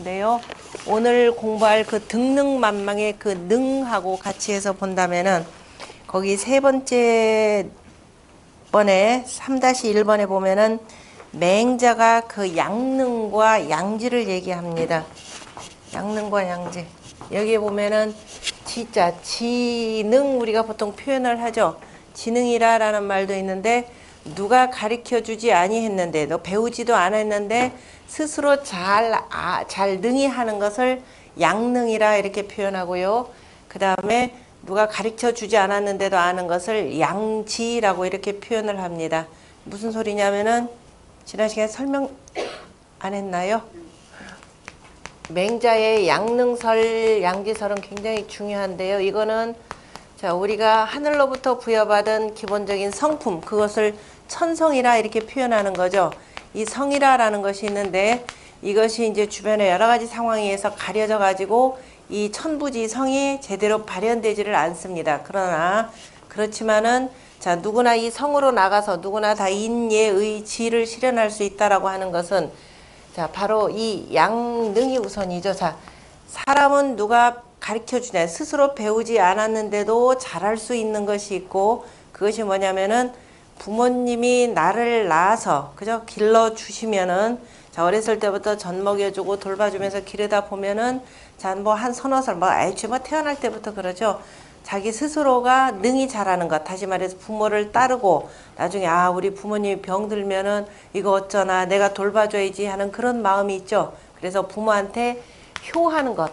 건데요. 오늘 공부할 그 등능만망의 그 능하고 같이 해서 본다면은 거기 세 번째 번에 3-1번에 보면은 맹자가 그 양능과 양지를 얘기합니다. 양능과 양지. 여기에 보면은 지자, 지능 우리가 보통 표현을 하죠. 지능이라라는 말도 있는데 누가 가르쳐 주지 아니했는데 너 배우지도 않았는데 스스로 잘 능히 하는 것을 양능이라 이렇게 표현하고요. 그 다음에 누가 가르쳐 주지 않았는데도 아는 것을 양지라고 이렇게 표현을 합니다. 무슨 소리냐면은 지난 시간에 설명 안 했나요? 맹자의 양능설, 양지설은 굉장히 중요한데요. 이거는 자, 우리가 하늘로부터 부여받은 기본적인 성품, 그것을 천성이라 이렇게 표현하는 거죠. 이 성이라라는 것이 있는데 이것이 이제 주변의 여러 가지 상황에 의해서 가려져 가지고 이 천부지성이 제대로 발현되지를 않습니다. 그러나 그렇지만은 자, 누구나 이 성으로 나가서 누구나 다 인예의 지를 실현할 수 있다라고 하는 것은 자, 바로 이 양능이 우선이죠. 자, 사람은 누가 가르쳐 주냐, 스스로 배우지 않았는데도 잘할 수 있는 것이 있고, 그것이 뭐냐면은 부모님이 나를 낳아서 그죠, 길러 주시면은 자, 어렸을 때부터 젖 먹여주고 돌봐주면서 기르다 보면은 자, 뭐 한 서너 살, 뭐 애초에 뭐 태어날 때부터 그러죠. 자기 스스로가 능히 잘하는 것, 다시 말해서 부모를 따르고 나중에 아, 우리 부모님이 병들면은 이거 어쩌나 내가 돌봐줘야지 하는 그런 마음이 있죠. 그래서 부모한테 효하는 것,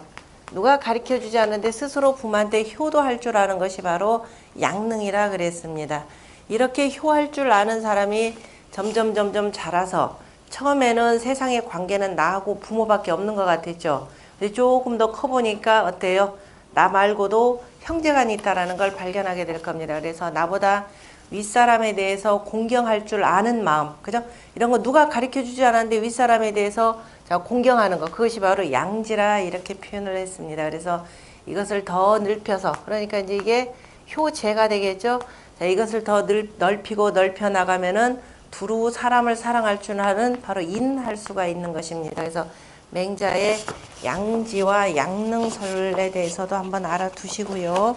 누가 가르쳐 주지 않는데 스스로 부모한테 효도할 줄 아는 것이 바로 양능이라 그랬습니다. 이렇게 효할 줄 아는 사람이 점점 자라서 처음에는 세상의 관계는 나하고 부모밖에 없는 것 같았죠. 근데 조금 더 커보니까 어때요? 나 말고도 형제간이 있다라는 걸 발견하게 될 겁니다. 그래서 나보다 윗사람에 대해서 공경할 줄 아는 마음, 그죠? 이런 거 누가 가르쳐 주지 않았는데 윗사람에 대해서 자, 공경하는 것, 그것이 바로 양지라 이렇게 표현을 했습니다. 그래서 이것을 더 넓혀서, 그러니까 이제 이게 효제가 되겠죠. 자, 이것을 더 넓히고 넓혀 나가면은 두루 사람을 사랑할 줄 아는 바로 인할 수가 있는 것입니다. 그래서 맹자의 양지와 양능설에 대해서도 한번 알아두시고요.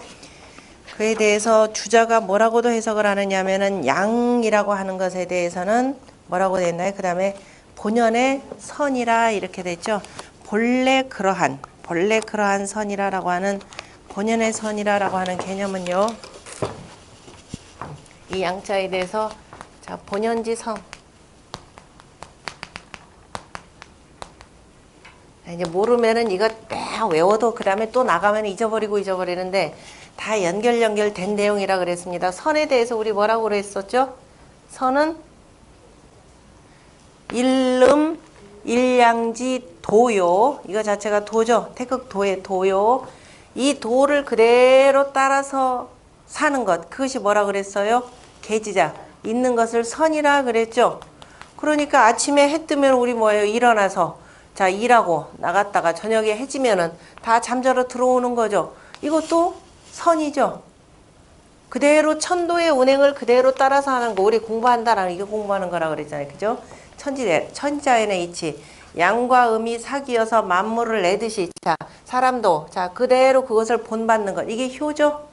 그에 대해서 주자가 뭐라고도 해석을 하느냐면은 양이라고 하는 것에 대해서는 뭐라고 됐나요? 그 다음에 본연의 선이라 이렇게 됐죠. 본래 그러한 선이라라고 하는 본연의 선이라라고 하는 개념은요. 이 양자에 대해서 자, 본연지성. 이제 모르면은 이거 딱 외워도 그 다음에 또 나가면 잊어버리는데 다 연결된 내용이라 그랬습니다. 선에 대해서 우리 뭐라고 그랬었죠? 선은 일름, 일양지, 도요. 이거 자체가 도죠. 태극도의 도요. 이 도를 그대로 따라서 사는 것. 그것이 뭐라 그랬어요? 계지자. 있는 것을 선이라 그랬죠. 그러니까 아침에 해 뜨면 우리 뭐예요? 일어나서 자, 일하고 나갔다가 저녁에 해지면은 다 잠자러 들어오는 거죠. 이것도 선이죠. 그대로 천도의 운행을 그대로 따라서 하는 거. 우리 공부한다라는 이거 공부하는 거라 그랬잖아요. 그죠? 천자연의 이치. 양과 음이 사귀어서 만물을 내듯이 자, 사람도 자, 그대로 그것을 본받는 것. 이게 효죠.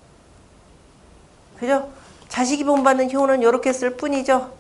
그죠? 자식이 본받는 효는 이렇게 쓸 뿐이죠.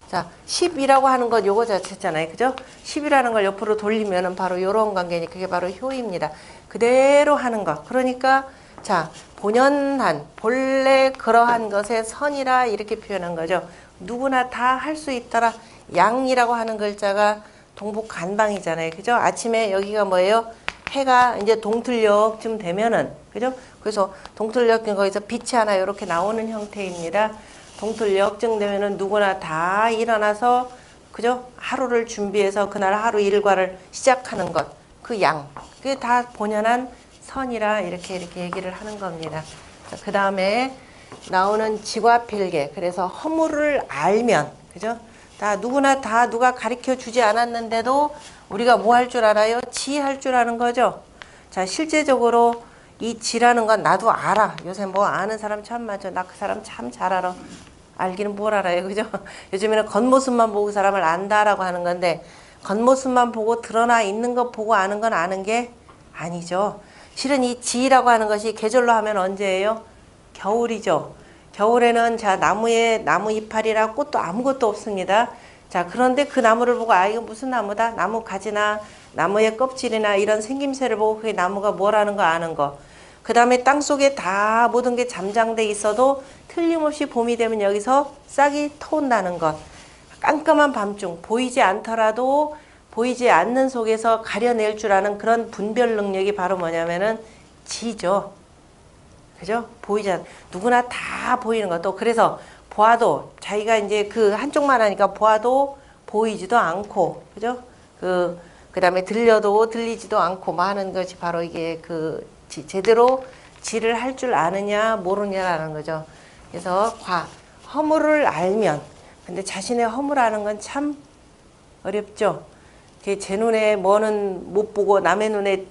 자, 10이라고 하는 건 요거 자체잖아요. 그죠? 10이라는 걸 옆으로 돌리면은 바로 요런 관계니 그게 바로 효입니다. 그대로 하는 것. 그러니까 자, 본연한, 본래 그러한 것의 선이라 이렇게 표현한 거죠. 누구나 다 할 수 있더라. 양이라고 하는 글자가 동북간방이잖아요. 그죠? 아침에 여기가 뭐예요? 해가 이제 동틀녘쯤 되면은, 그죠? 그래서 동틀녘 거기서 빛이 하나 이렇게 나오는 형태입니다. 동틀녘쯤 되면은 누구나 다 일어나서, 그죠? 하루를 준비해서 그날 하루 일과를 시작하는 것. 그 양. 그게 다 본연한 선이라 이렇게 얘기를 하는 겁니다. 그 다음에 나오는 지과필계. 그래서 허물을 알면, 그죠? 누구나 다 누가 가르쳐 주지 않았는데도 우리가 뭐 할 줄 알아요? 지할 줄 아는 거죠. 자, 실제적으로 이 지라는 건 나도 알아. 요새 뭐 아는 사람 참 많죠. 나 그 사람 참 잘 알아. 알기는 뭘 알아요. 그죠? 요즘에는 겉모습만 보고 사람을 안다라고 하는 건데 겉모습만 보고 드러나 있는 것 보고 아는 건 아는 게 아니죠. 실은 이 지라고 하는 것이 계절로 하면 언제예요? 겨울이죠. 겨울에는 자 나무에 나무 이파리나 꽃도 아무것도 없습니다. 자 그런데 그 나무를 보고 아 이거 무슨 나무다? 나무 가지나 나무의 껍질이나 이런 생김새를 보고 그게 나무가 뭐라는 거 아는 거. 그 다음에 땅속에 다 모든 게 잠장돼 있어도 틀림없이 봄이 되면 여기서 싹이 터온다는 것. 깜깜한 밤중 보이지 않더라도 보이지 않는 속에서 가려낼 줄 아는 그런 분별 능력이 바로 뭐냐면은 지죠. 그죠? 보이지 않, 누구나 다 보이는 것도 그래서 보아도 자기가 이제 그 한쪽만 하니까 보아도 보이지도 않고 그죠? 그다음에 들려도 들리지도 않고 뭐 하는 것이 바로 이게 그 제대로 지를 할 줄 아느냐 모르냐라는 거죠. 그래서 허물을 알면 근데 자신의 허물하는 건 참 어렵죠. 제 눈에 뭐는 못 보고 남의 눈에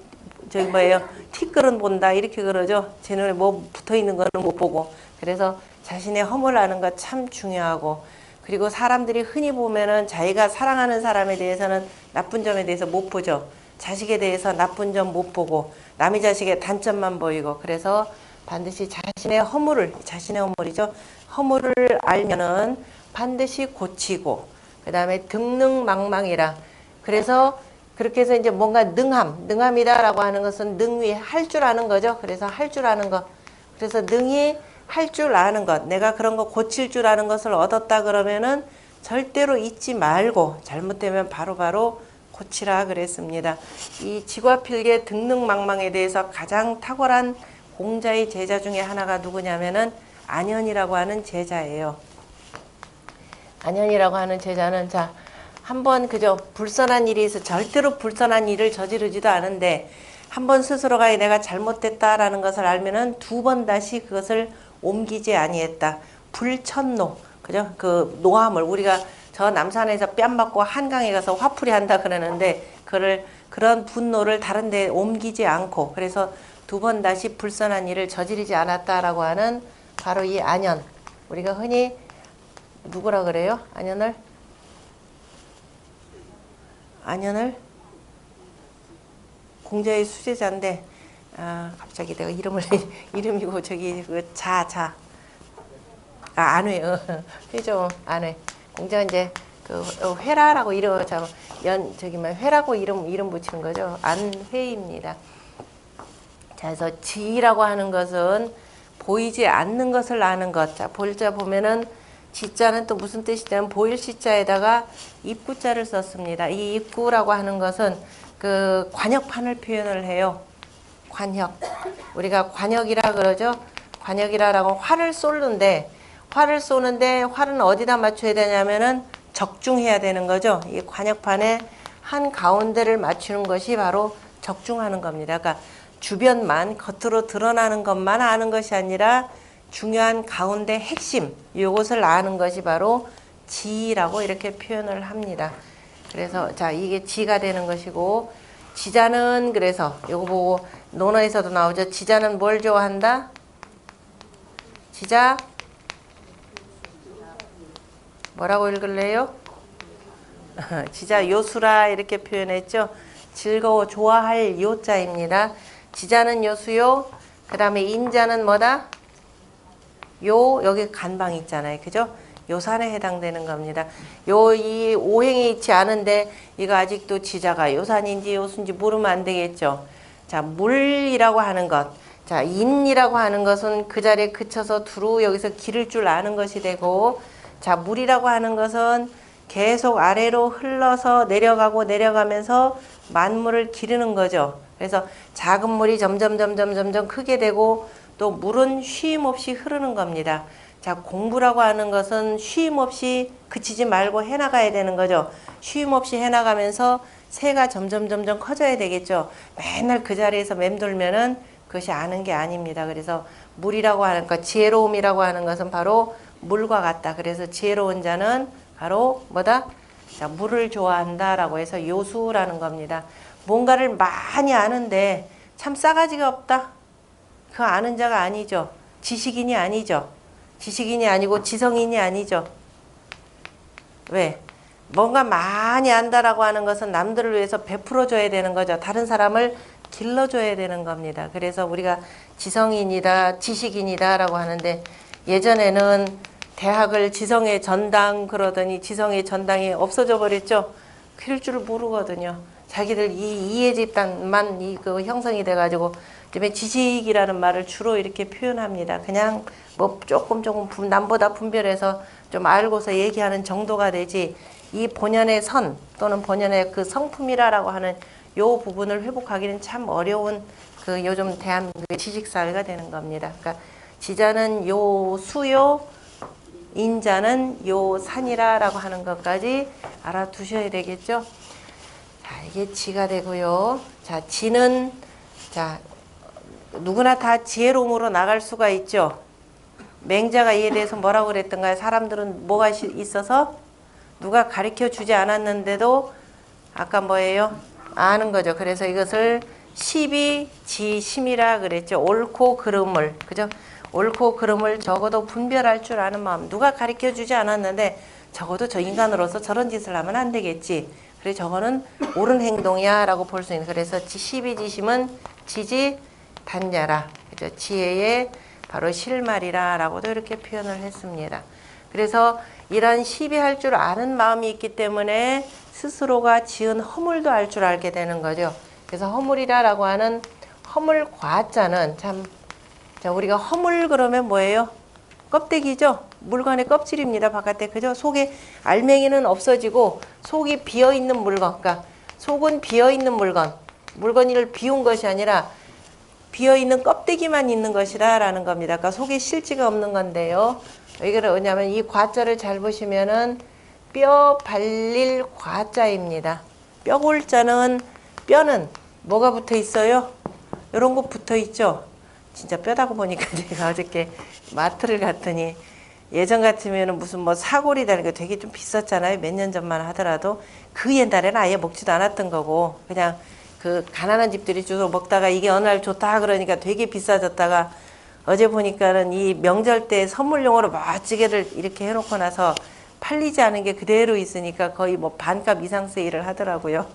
저기 뭐예요 티끌은 본다 이렇게 그러죠. 제 눈에 뭐 붙어 있는 거는 못 보고 그래서 자신의 허물하는 거 참 중요하고 그리고 사람들이 흔히 보면은 자기가 사랑하는 사람에 대해서는 나쁜 점에 대해서 못 보죠. 자식에 대해서 나쁜 점 못 보고 남의 자식의 단점만 보이고 그래서 반드시 자신의 허물이죠. 허물을 알면은 반드시 고치고 그 다음에 등능망망이라 그래서 그렇게 해서 이제 뭔가 능함이다라고 하는 것은 능히 할 줄 아는 거죠. 그래서 할 줄 아는 것. 그래서 능히 할 줄 아는 것. 내가 그런 거 고칠 줄 아는 것을 얻었다 그러면은 절대로 잊지 말고 잘못되면 바로바로 고치라 그랬습니다. 이 지과필계 등능망망에 대해서 가장 탁월한 공자의 제자 중에 하나가 누구냐면은 안현이라고 하는 제자예요. 안현이라고 하는 제자는 자 한번 그저 불선한 일이 있어 절대로 불선한 일을 저지르지도 않은데 한번 스스로가 내가 잘못됐다라는 것을 알면은 두 번 다시 그것을 옮기지 아니했다. 불천노 그죠? 그 노함을 우리가 저 남산에서 뺨 맞고 한강에 가서 화풀이 한다 그러는데 그런 분노를 다른 데 옮기지 않고 그래서 두 번 다시 불선한 일을 저지르지 않았다라고 하는 바로 이 안현. 우리가 흔히 누구라 그래요? 안현을 공자의 수제자인데 갑자기 내가 이름이고 저기 안회 그죠 안회 공자 이제 그 회라라고 이름 회라고 이름 붙이는 거죠. 안회입니다. 자 그래서 지라고 하는 것은 보이지 않는 것을 아는 것. 자 볼자 보면은 지자는 또 무슨 뜻이냐면 보일 시자에다가 입구자를 썼습니다. 이 입구라고 하는 것은 그 관역판을 표현을 해요. 관역. 우리가 관역이라 그러죠. 관역이라고 활을 쏘는데 활은 어디다 맞춰야 되냐면은 적중해야 되는 거죠. 이 관역판에 한 가운데를 맞추는 것이 바로 적중하는 겁니다. 그러니까 주변만 겉으로 드러나는 것만 아는 것이 아니라 중요한 가운데 핵심 이것을 아는 것이 바로 지라고 이렇게 표현을 합니다. 그래서 자 이게 지가 되는 것이고 지자는 그래서 이거 보고 논어에서도 나오죠. 지자는 뭘 좋아한다? 지자 뭐라고 읽을래요? 지자 요수라 이렇게 표현했죠. 즐거워 좋아할 요자입니다. 지자는 요수요. 그 다음에 인자는 뭐다? 여기 간방 있잖아요. 그죠? 요산에 해당되는 겁니다. 이 오행이 있지 않은데 이거 아직도 지자가 요산인지 요수인지 모르면 안 되겠죠. 자, 물이라고 하는 것. 자, 인이라고 하는 것은 그 자리에 그쳐서 두루 여기서 기를 줄 아는 것이 되고 자, 물이라고 하는 것은 계속 아래로 흘러서 내려가면서 만물을 기르는 거죠. 그래서 작은 물이 점점 크게 되고 또 물은 쉼 없이 흐르는 겁니다. 자, 공부라고 하는 것은 쉼 없이 그치지 말고 해나가야 되는 거죠. 쉼 없이 해나가면서 새가 점점 커져야 되겠죠. 맨날 그 자리에서 맴돌면은 그것이 아는 게 아닙니다. 그래서 물이라고 하는 것, 지혜로움이라고 하는 것은 바로 물과 같다. 그래서 지혜로운 자는 바로 뭐다? 자, 물을 좋아한다라고 해서 요수라는 겁니다. 뭔가를 많이 아는데 참 싸가지가 없다. 그 아는 자가 아니죠. 지식인이 아니죠. 지식인이 아니고 지성인이 아니죠. 왜? 뭔가 많이 안다라고 하는 것은 남들을 위해서 베풀어줘야 되는 거죠. 다른 사람을 길러줘야 되는 겁니다. 그래서 우리가 지성인이다, 지식인이다라고 하는데 예전에는 대학을 지성의 전당 그러더니 지성의 전당이 없어져 버렸죠. 그럴 줄 모르거든요. 자기들 이 이해 집단만 그 형성이 돼가지고 그다음에 지식이라는 말을 주로 이렇게 표현합니다. 그냥 뭐 조금 남보다 분별해서 좀 알고서 얘기하는 정도가 되지 이 본연의 선 또는 본연의 그 성품이라고 하는 요 부분을 회복하기는 참 어려운 그 요즘 대한민국의 지식사회가 되는 겁니다. 그러니까 지자는 요 수요, 인자는 요 산이라라고 하는 것까지 알아두셔야 되겠죠. 자, 이게 지가 되고요. 자, 지는 자 누구나 다 지혜로움으로 나갈 수가 있죠. 맹자가 이에 대해서 뭐라고 그랬던가요? 사람들은 뭐가 있어서 누가 가르쳐 주지 않았는데도 아까 뭐예요? 아는 거죠. 그래서 이것을 십이지심이라 그랬죠. 옳고 그름을, 그죠? 옳고 그름을 적어도 분별할 줄 아는 마음. 누가 가르쳐 주지 않았는데 적어도 저 인간으로서 저런 짓을 하면 안 되겠지. 그래 저거는 옳은 행동이야 라고 볼 수 있는. 그래서 십이지심은 지지단자라, 그죠? 지혜의 바로 실말이라 라고도 이렇게 표현을 했습니다. 그래서 이런 시비할 줄 아는 마음이 있기 때문에 스스로가 지은 허물도 알 줄 알게 되는 거죠. 그래서 허물이라고 하는 허물 과자는 참, 자, 우리가 허물 그러면 뭐예요? 껍데기죠. 물건의 껍질입니다. 바깥에. 그죠? 속에 알맹이는 없어지고 속이 비어있는 물건. 그러니까 속은 비어있는 물건. 물건을 비운 것이 아니라 비어있는 껍데기만 있는 것이라는 겁니다. 그러니까 속에 실지가 없는 건데요. 이거는 뭐냐면 이 과자를 잘 보시면은 뼈 발릴 과자입니다. 뼈골자는 뼈는 뭐가 붙어 있어요? 이런 거 붙어 있죠. 진짜 뼈다고 보니까 제가 어저께 마트를 갔더니 예전 같으면 무슨 뭐 사골이라는 게 되게 좀 비쌌잖아요. 몇 년 전만 하더라도 그 옛날에는 아예 먹지도 않았던 거고 그냥 그 가난한 집들이 주로 먹다가 이게 어느 날 좋다 그러니까 되게 비싸졌다가 어제 보니까는 이 명절 때 선물용으로 멋지게를 이렇게 해놓고 나서 팔리지 않은 게 그대로 있으니까 거의 뭐 반값 이상 세일을 하더라고요.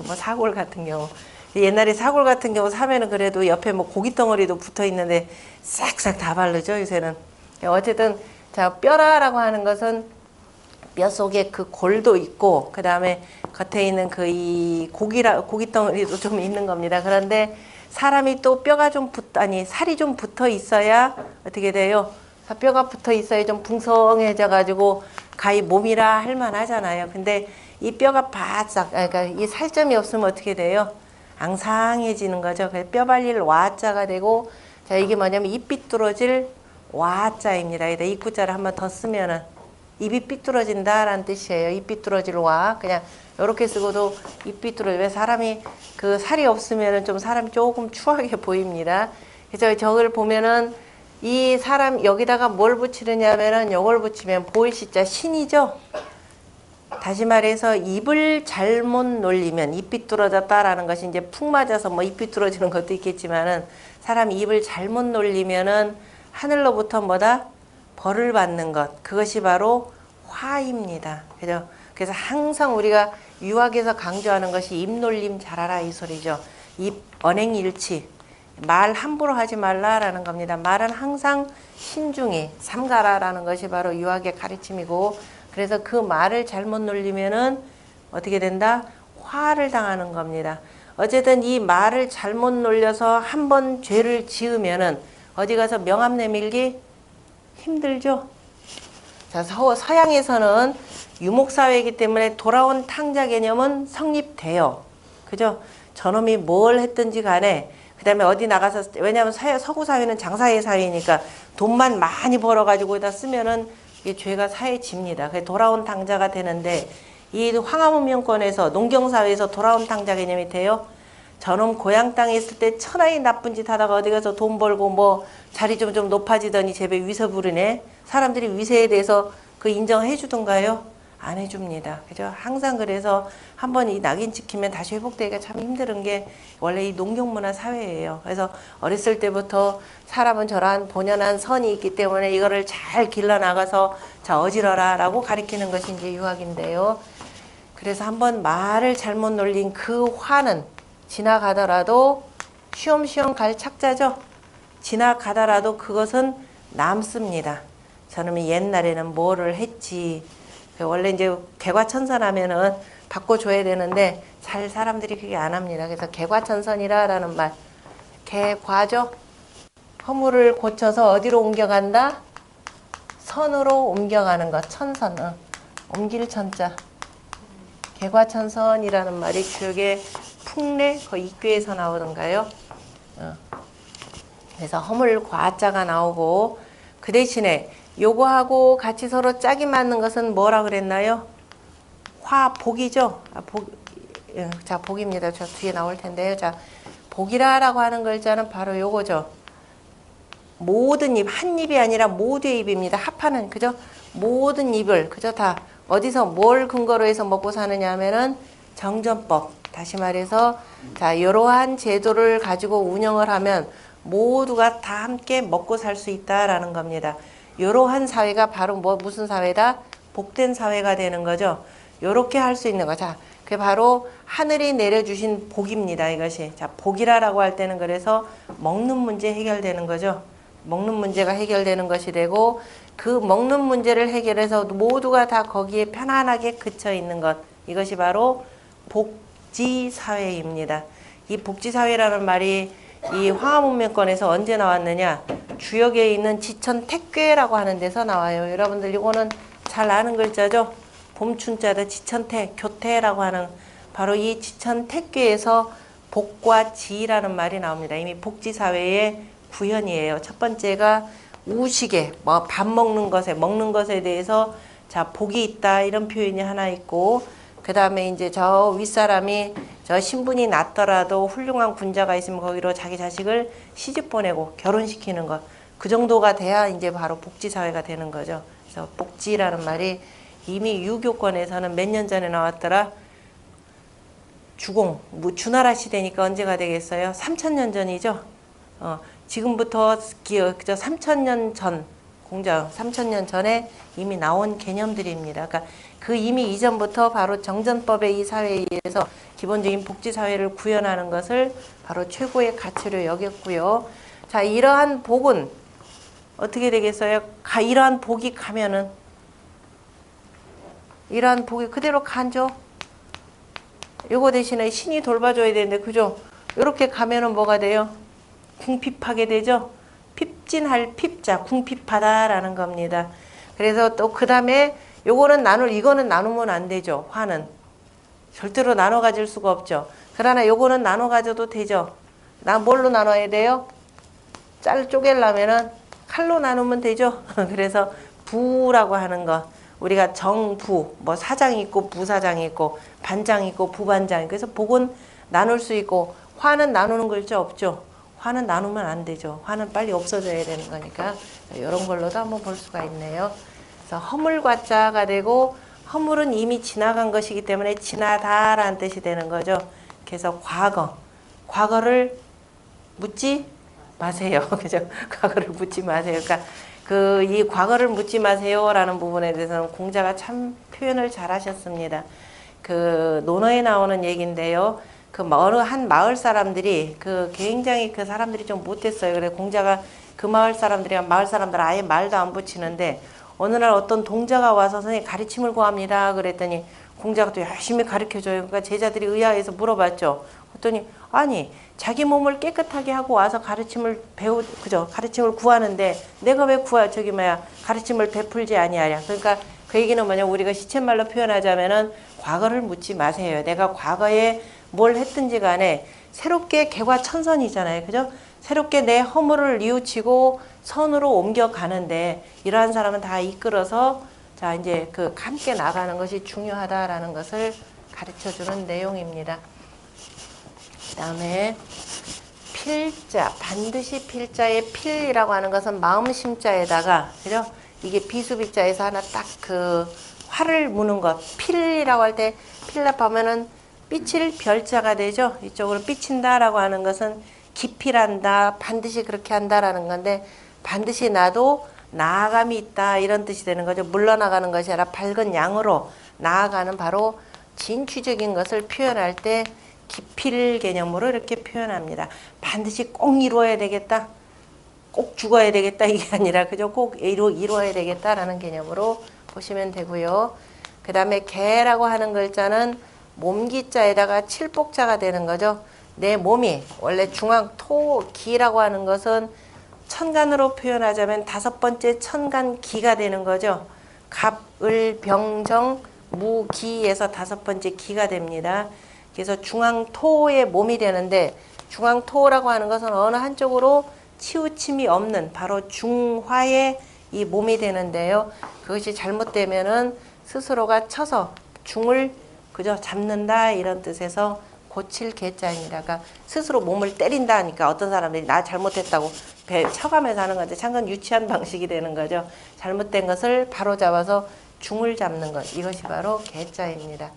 뭐 사골 같은 경우. 옛날에 사골 같은 경우 사면은 그래도 옆에 뭐 고기 덩어리도 붙어 있는데 싹싹 다 바르죠, 요새는. 어쨌든, 자, 뼈라라고 하는 것은 뼈 속에 그 골도 있고, 그 다음에 겉에 있는 그 이 고기 덩어리도 좀 있는 겁니다. 그런데 사람이 또 뼈가 좀 살이 좀 붙어 있어야 어떻게 돼요? 뼈가 붙어 있어야 좀 풍성해져 가지고 가히 몸이라 할 만하잖아요. 근데 이 뼈가 바싹, 그러니까 이 살점이 없으면 어떻게 돼요? 앙상해지는 거죠. 그래서 뼈 발릴 와자가 되고, 자, 이게 뭐냐면 입 삐뚤어질 와자입니다. 여기다 입구자를 한번 더 쓰면은 입이 삐뚤어진다라는 뜻이에요. 입 삐뚤어질 와. 그냥 이렇게 쓰고도 입 삐뚤어질. 왜 사람이 그 살이 없으면은 좀 사람이 조금 추하게 보입니다. 그래서 저걸 보면은 이 사람 여기다가 뭘 붙이느냐면은 요걸 붙이면 보이시죠? 신이죠? 다시 말해서 입을 잘못 놀리면 입 삐뚤어졌다라는 것이 이제 푹 맞아서 뭐 입 삐뚤어지는 것도 있겠지만은 사람 입을 잘못 놀리면은 하늘로부터 뭐다? 벌을 받는 것. 그것이 바로 화입니다. 그죠? 그래서 항상 우리가 유학에서 강조하는 것이 입 놀림 잘하라 이 소리죠. 입 언행일치. 말 함부로 하지 말라라는 겁니다. 말은 항상 신중히 삼가라라는 것이 바로 유학의 가르침이고 그래서 그 말을 잘못 놀리면은 어떻게 된다? 화를 당하는 겁니다. 어쨌든 이 말을 잘못 놀려서 한 번 죄를 지으면은 어디 가서 명함 내밀기 힘들죠. 자, 서양에서는 유목사회이기 때문에 돌아온 탕자 개념은 성립돼요. 그죠? 저놈이 뭘 했든지 간에 그 다음에 어디 나가서 왜냐하면 서구 사회는 장사의 사회니까 돈만 많이 벌어가지고 여기다 쓰면은 이게 죄가 사해집니다. 그래서 돌아온 탕자가 되는데 이 황하문명권에서 농경사회에서 돌아온 탕자 개념이 돼요. 저놈 고향 땅에 있을 때 천하의 나쁜 짓 하다가 어디 가서 돈 벌고 뭐 자리 좀 높아지더니 제배 위세 부르네. 사람들이 위세에 대해서 그 인정해 주던가요? 안 해줍니다. 그죠? 항상 그래서 한번 이 낙인 찍히면 다시 회복되기가 참 힘든 게 원래 이 농경문화 사회예요. 그래서 어렸을 때부터 사람은 저러한 본연한 선이 있기 때문에 이거를 잘 길러나가서 자 어지러라 라고 가리키는 것이 이제 유학인데요. 그래서 한번 말을 잘못 놀린 그 화는 지나가더라도 쉬엄쉬엄 갈 착자죠. 지나가더라도 그것은 남습니다. 저놈이 옛날에는 뭐를 했지. 원래 이제 개과천선하면은 바꿔줘야 되는데 잘 사람들이 그게 안 합니다. 그래서 개과천선이라는 말. 개과죠. 허물을 고쳐서 어디로 옮겨간다? 선으로 옮겨가는 것. 천선. 옮길 천자. 개과천선이라는 말이 교육의 풍래 그 입교에서 나오던가요? 그래서 허물 과자가 나오고 그 대신에 요거하고 같이 서로 짝이 맞는 것은 뭐라 그랬나요? 화복이죠. 자, 복입니다. 저 뒤에 나올 텐데요. 자, 복이라고 하는 글자는 바로 요거죠. 모든 입, 한 입이 아니라 모두의 입입니다. 합하는, 그죠? 모든 입을, 그죠? 다 어디서 뭘 근거로 해서 먹고 사느냐 하면은 정전법. 다시 말해서, 자, 이러한 제도를 가지고 운영을 하면 모두가 다 함께 먹고 살 수 있다라는 겁니다. 이러한 사회가 바로 무슨 사회다? 복된 사회가 되는 거죠. 요렇게 할 수 있는 거. 자, 그게 바로 하늘이 내려주신 복입니다. 이것이. 자, 복이라고 할 때는 그래서 먹는 문제 해결되는 거죠. 먹는 문제가 해결되는 것이 되고 그 먹는 문제를 해결해서 모두가 다 거기에 편안하게 그쳐 있는 것. 이것이 바로 복지사회입니다. 이 복지사회라는 말이 이 황하문명권에서 언제 나왔느냐? 주역에 있는 지천택괴라고 하는 데서 나와요. 여러분들 이거는 잘 아는 글자죠? 봄춘자도 지천택, 교태라고 하는 바로 이 지천택괴에서 복과 지라는 말이 나옵니다. 이미 복지사회의 구현이에요. 첫 번째가 우식에, 뭐 밥 먹는 것에 대해서 자, 복이 있다 이런 표현이 하나 있고 그 다음에 이제 저 윗사람이 저 신분이 낮더라도 훌륭한 군자가 있으면 거기로 자기 자식을 시집 보내고 결혼시키는 것. 그 정도가 돼야 이제 바로 복지사회가 되는 거죠. 그래서 복지라는 말이 이미 유교권에서는 몇 년 전에 나왔더라. 주공, 주나라 시대니까 언제가 되겠어요? 3000년 전이죠. 지금부터 3000년 전, 공자 3000년 전에 이미 나온 개념들입니다. 그러니까 그 이미 이전부터 바로 정전법의 이 사회에 의해서 기본적인 복지사회를 구현하는 것을 바로 최고의 가치로 여겼고요. 자, 이러한 복은 어떻게 되겠어요? 이러한 복이 가면은 이러한 복이 그대로 간죠. 요거 대신에 신이 돌봐줘야 되는데 그죠? 이렇게 가면은 뭐가 돼요? 궁핍하게 되죠. 핍진할 핍자, 궁핍하다라는 겁니다. 그래서 또 그 다음에 이거는 나누면 안 되죠. 화는 절대로 나눠 가질 수가 없죠. 그러나 요거는 나눠 가져도 되죠. 뭘로 나눠야 돼요? 쪼개려면은 칼로 나누면 되죠. 그래서 부라고 하는 거. 우리가 정부, 뭐 사장이 있고 부사장이 있고 반장이 있고 부반장이 있고 그래서 복은 나눌 수 있고 화는 나누는 글자 없죠. 화는 나누면 안 되죠. 화는 빨리 없어져야 되는 거니까 이런 걸로도 한번 볼 수가 있네요. 그래서 허물과자가 되고 허물은 이미 지나간 것이기 때문에 지나다라는 뜻이 되는 거죠. 그래서 과거를 묻지 마세요. 그죠? 과거를 묻지 마세요. 그러니까 이 과거를 묻지 마세요라는 부분에 대해서는 공자가 참 표현을 잘 하셨습니다. 논어에 나오는 얘기인데요. 어느 한 마을 사람들이 굉장히 그 사람들이 좀 못됐어요. 그래서 공자가 그 마을 사람들 아예 말도 안 붙이는데 어느 날 어떤 동자가 와서 선생님 가르침을 구합니다. 그랬더니 공자가 또 열심히 가르쳐줘요. 그러니까 제자들이 의아해서 물어봤죠. 그랬더니 아니 자기 몸을 깨끗하게 하고 와서 가르침을 구하는데 내가 왜 가르침을 베풀지 아니하랴. 그러니까 그 얘기는 뭐냐, 우리가 시쳇말로 표현하자면은 과거를 묻지 마세요. 내가 과거에 뭘 했든지 간에 새롭게 개과천선이잖아요. 그죠? 새롭게 내 허물을 뉘우치고 선으로 옮겨가는데 이러한 사람은 다 이끌어서 자 이제 함께 나가는 것이 중요하다라는 것을 가르쳐주는 내용입니다. 그 다음에 필자, 반드시 필자의 필이라고 하는 것은 마음심자에다가, 그죠? 이게 비수비자에서 하나 딱 화를 무는 것. 필이라고 할 때 필랍하면은 삐칠 별자가 되죠. 이쪽으로 삐친다라고 하는 것은 기필한다, 반드시 그렇게 한다라는 건데 반드시 나도 나아감이 있다 이런 뜻이 되는 거죠. 물러나가는 것이 아니라 밝은 양으로 나아가는 바로 진취적인 것을 표현할 때 기필 개념으로 이렇게 표현합니다. 반드시 꼭 이루어야 되겠다. 꼭 죽어야 되겠다. 이게 아니라 그저 꼭 이루어야 되겠다라는 개념으로 보시면 되고요. 그 다음에 개라고 하는 글자는 몸기자에다가 칠복자가 되는 거죠. 내 몸이 원래 중앙토기라고 하는 것은 천간으로 표현하자면 5번째 천간기가 되는 거죠. 갑, 을, 병, 정, 무, 기에서 5번째 기가 됩니다. 그래서 중앙토의 몸이 되는데 중앙토라고 하는 것은 어느 한쪽으로 치우침이 없는 바로 중화의 이 몸이 되는데요. 그것이 잘못되면은 스스로가 쳐서 중을 그저 잡는다 이런 뜻에서 고칠 개자입니다. 그러니까 스스로 몸을 때린다 하니까 어떤 사람들이 나 잘못했다고 배 쳐가면서 하는 건데 상당히 유치한 방식이 되는 거죠. 잘못된 것을 바로 잡아서 중을 잡는 것, 이것이 바로 개자입니다.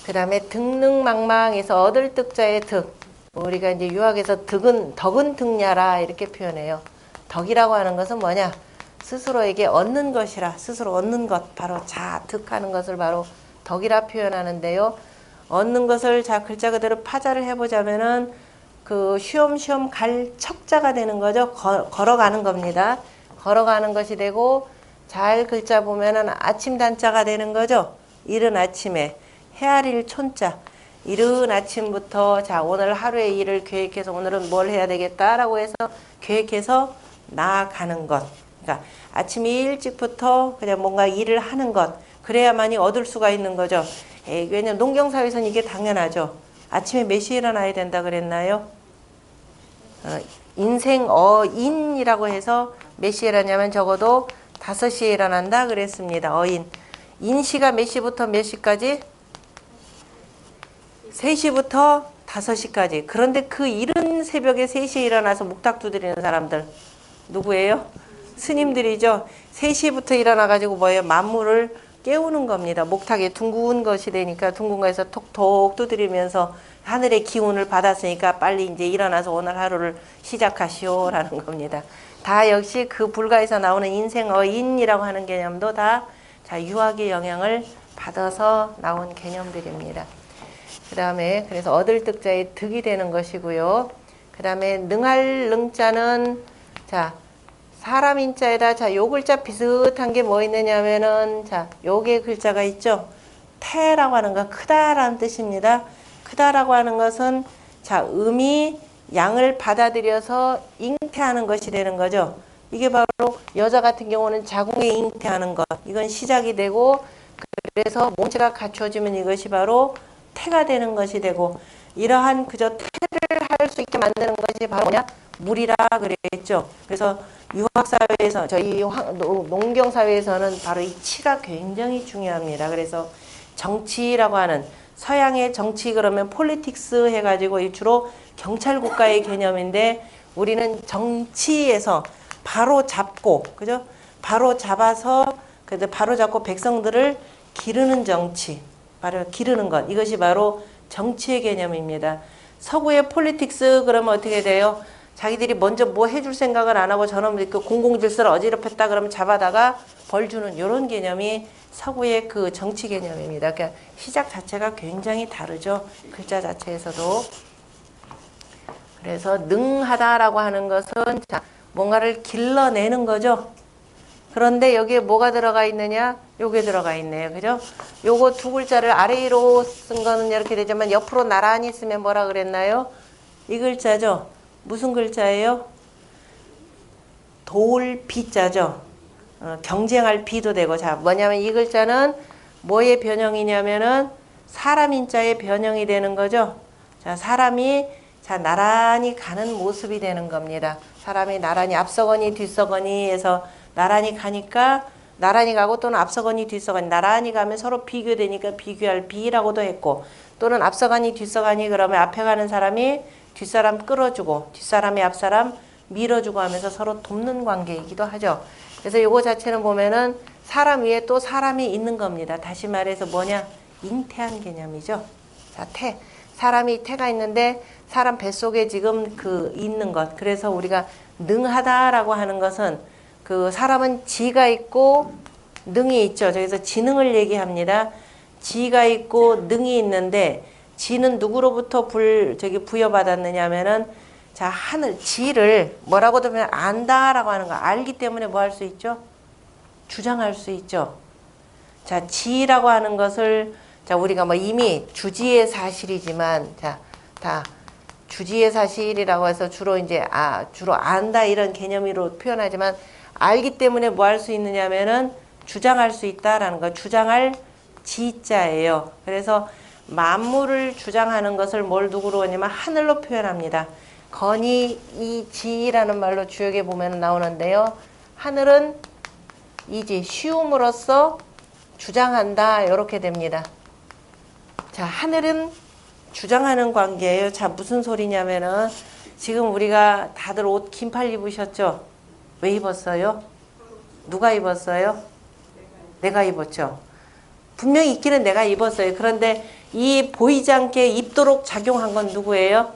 그 다음에 득능망망에서 얻을 득자의 득, 우리가 이제 유학에서 덕은 득냐라 이렇게 표현해요. 덕이라고 하는 것은 뭐냐? 스스로에게 얻는 것이라, 스스로 얻는 것, 바로 득하는 것을 바로 덕이라 표현하는데요. 얻는 것을 자 글자 그대로 파자를 해보자면은 그 쉬엄쉬엄 갈 척자가 되는 거죠. 걸어가는 겁니다. 걸어가는 것이 되고 잘 글자 보면은 아침 단자가 되는 거죠. 이른 아침에 헤아릴 촌자. 이른 아침부터 자 오늘 하루의 일을 계획해서 오늘은 뭘 해야 되겠다라고 해서 계획해서 나아가는 것. 그러니까 아침 일찍부터 그냥 뭔가 일을 하는 것. 그래야만이 얻을 수가 있는 거죠. 왜냐면 농경사회에서는 이게 당연하죠. 아침에 몇 시에 일어나야 된다 그랬나요? 인생어인이라고 해서 몇 시에 일어나냐면 적어도 5시에 일어난다 그랬습니다. 어인. 인시가 몇 시부터 몇 시까지? 3시부터 5시까지. 그런데 그 이른 새벽에 3시에 일어나서 묵탁 두드리는 사람들 누구예요? 스님들이죠. 3시부터 일어나가지고 뭐예요? 만물을 깨우는 겁니다. 목탁에 둥근 것이 되니까 둥근 거에서 톡톡 두드리면서 하늘의 기운을 받았으니까 빨리 이제 일어나서 오늘 하루를 시작하시오라는 겁니다. 다 역시 그 불가에서 나오는 인생어인이라고 하는 개념도 다 유학의 영향을 받아서 나온 개념들입니다. 그 다음에 그래서 얻을 득자의 득이 되는 것이고요. 그 다음에 능할 능자는 사람 인자에다 요 글자 비슷한 게 뭐 있느냐 하면은 요게 글자가 있죠. 태라고 하는 거 크다라는 뜻입니다. 크다라고 하는 것은 음이 양을 받아들여서 잉태하는 것이 되는 거죠. 이게 바로 여자 같은 경우는 자궁에 잉태하는 것. 이건 시작이 되고 그래서 몸체가 갖추어지면 이것이 바로 태가 되는 것이 되고 이러한 그저 태를 할 수 있게 만드는 것이 바로 뭐냐? 물이라 그랬죠. 그래서 유학사회에서 저희 농경사회에서는 바로 이 치가 굉장히 중요합니다. 그래서 정치라고 하는 서양의 정치 그러면 폴리틱스 해가지고 주로 경찰 국가의 개념인데 우리는 정치에서 바로 잡고 그죠? 바로 잡아서 바로 잡고 백성들을 기르는 정치, 바로 기르는 것 이것이 바로 정치의 개념입니다. 서구의 폴리틱스 그러면 어떻게 돼요? 자기들이 먼저 뭐 해줄 생각을 안 하고 저놈 그 공공질서를 어지럽혔다 그러면 잡아다가 벌 주는 이런 개념이 서구의 그 정치 개념입니다. 그러니까 시작 자체가 굉장히 다르죠. 글자 자체에서도. 그래서 능하다라고 하는 것은 뭔가를 길러내는 거죠. 그런데 여기에 뭐가 들어가 있느냐? 요게 들어가 있네요. 그죠? 요거 두 글자를 아래로 쓴 거는 이렇게 되지만 옆으로 나란히 쓰면 뭐라 그랬나요? 이 글자죠. 무슨 글자예요? 돌비자죠. 경쟁할 비도 되고 뭐냐면 이 글자는 뭐의 변형이냐면은 사람 인자의 변형이 되는 거죠. 사람이 나란히 가는 모습이 되는 겁니다. 사람이 나란히 앞서거니 뒤서거니 해서 나란히 가니까 나란히 가고 또는 앞서거니 뒤서거니 나란히 가면 서로 비교되니까 비교할 비라고도 했고 또는 앞서가니 뒤서가니 그러면 앞에 가는 사람이 뒷사람 끌어주고 뒷사람이 앞사람 밀어주고 하면서 서로 돕는 관계이기도 하죠. 그래서 이거 자체는 보면은 사람 위에 또 사람이 있는 겁니다. 다시 말해서 뭐냐? 잉태한 개념이죠. 태. 사람이 태가 있는데 사람 뱃속에 지금 있는 것. 그래서 우리가 능하다라고 하는 것은 사람은 지가 있고 능이 있죠. 그래서 지능을 얘기합니다. 지가 있고 능이 있는데 지는 누구로부터 부여받았느냐 하면은 자, 하늘, 지를 뭐라고도 하면 안다라고 하는 거. 알기 때문에 뭐 할 수 있죠? 주장할 수 있죠. 자, 지라고 하는 것을 자, 우리가 뭐 이미 주지의 사실이지만 자, 다 주지의 사실이라고 해서 주로 이제 주로 안다 이런 개념으로 표현하지만 알기 때문에 뭐 할 수 있느냐면은 주장할 수 있다라는 거. 주장할 지자예요. 그래서 만물을 주장하는 것을 뭘 누구로 하냐면 하늘로 표현합니다. 건이 이 지라는 말로 주역에 보면 나오는데요. 하늘은 이지 쉬움으로써 주장한다 이렇게 됩니다. 자, 하늘은 주장하는 관계예요. 자, 무슨 소리냐면은 지금 우리가 다들 옷 긴팔 입으셨죠? 왜 입었어요? 누가 입었어요? 내가 입었죠. 분명히 입기는 내가 입었어요. 그런데 이 보이지 않게 입도록 작용한 건 누구예요?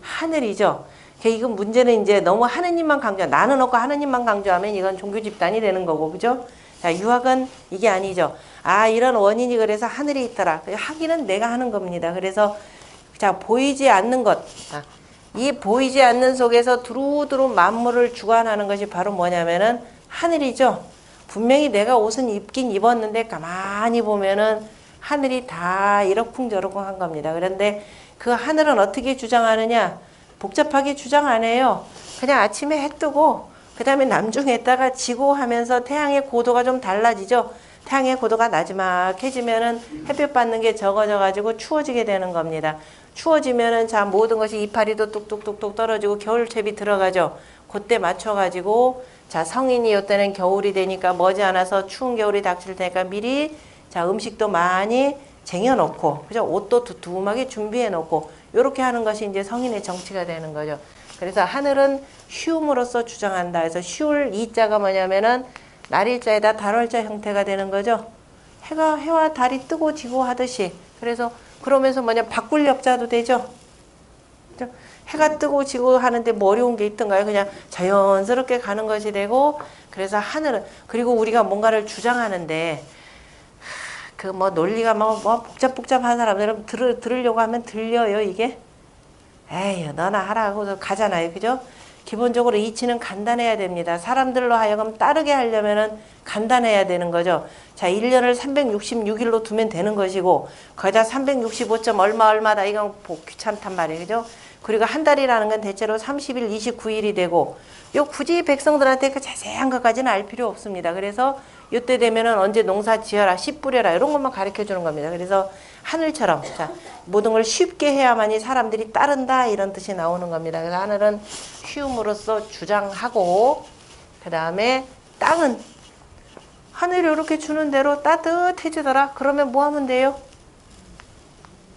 하늘이죠. 이건 문제는 이제 너무 하느님만 나는 없고 하느님만 강조하면 이건 종교 집단이 되는 거고, 그죠? 자, 유학은 이게 아니죠. 이런 원인이 그래서 하늘에 있더라. 하기는 내가 하는 겁니다. 그래서 자, 보이지 않는 것. 이 보이지 않는 속에서 두루두루 만물을 주관하는 것이 바로 뭐냐면은 하늘이죠. 분명히 내가 옷은 입긴 입었는데 가만히 보면은 하늘이 다 이러쿵저러쿵 한 겁니다. 그런데 그 하늘은 어떻게 주장하느냐? 복잡하게 주장 안 해요. 그냥 아침에 해 뜨고 그 다음에 남중에다가 지고 하면서 태양의 고도가 좀 달라지죠. 태양의 고도가 나지막해지면은 햇볕 받는 게 적어져 가지고 추워지게 되는 겁니다. 추워지면은 자, 모든 것이 이파리도 뚝뚝뚝뚝 떨어지고 겨울철이 들어가죠. 그때 맞춰 가지고 자, 성인이 이때는 겨울이 되니까 머지않아서 추운 겨울이 닥칠 테니까 미리 자, 음식도 많이 쟁여놓고 그죠? 옷도 두툼하게 준비해놓고 이렇게 하는 것이 이제 성인의 정치가 되는 거죠. 그래서 하늘은 쉬움으로써 주장한다. 그래서 쉬울 이자가 뭐냐면은 날일자에다 달월자 형태가 되는 거죠. 해와 달이 뜨고 지고 하듯이. 그래서 그러면서 뭐냐 바꿀 역자도 되죠. 그죠? 해가 뜨고 지고 하는데 뭐 어려운 게 있던가요? 그냥 자연스럽게 가는 것이 되고 그래서 하늘은 그리고 우리가 뭔가를 주장하는데 그 뭐 논리가 뭐 복잡한 사람들은 들으려고 하면 들려요 이게? 에휴 너나 하라고 가잖아요. 그죠? 기본적으로 이치는 간단해야 됩니다. 사람들로 하여금 따르게 하려면은 간단해야 되는 거죠. 자, 1년을 366일로 두면 되는 것이고 거기다 365점 얼마다 이건 귀찮단 말이에요. 그죠? 그리고 한 달이라는 건 대체로 30일, 29일이 되고 요 굳이 백성들한테 그 자세한 것까지는 알 필요 없습니다. 그래서 이때 되면은 언제 농사 지어라, 씨 뿌려라 이런 것만 가르쳐 주는 겁니다. 그래서 하늘처럼 자, 모든 걸 쉽게 해야만이 사람들이 따른다 이런 뜻이 나오는 겁니다. 그래서 하늘은 쉬움으로써 주장하고 그 다음에 땅은 하늘이 이렇게 주는 대로 따뜻해지더라. 그러면 뭐 하면 돼요?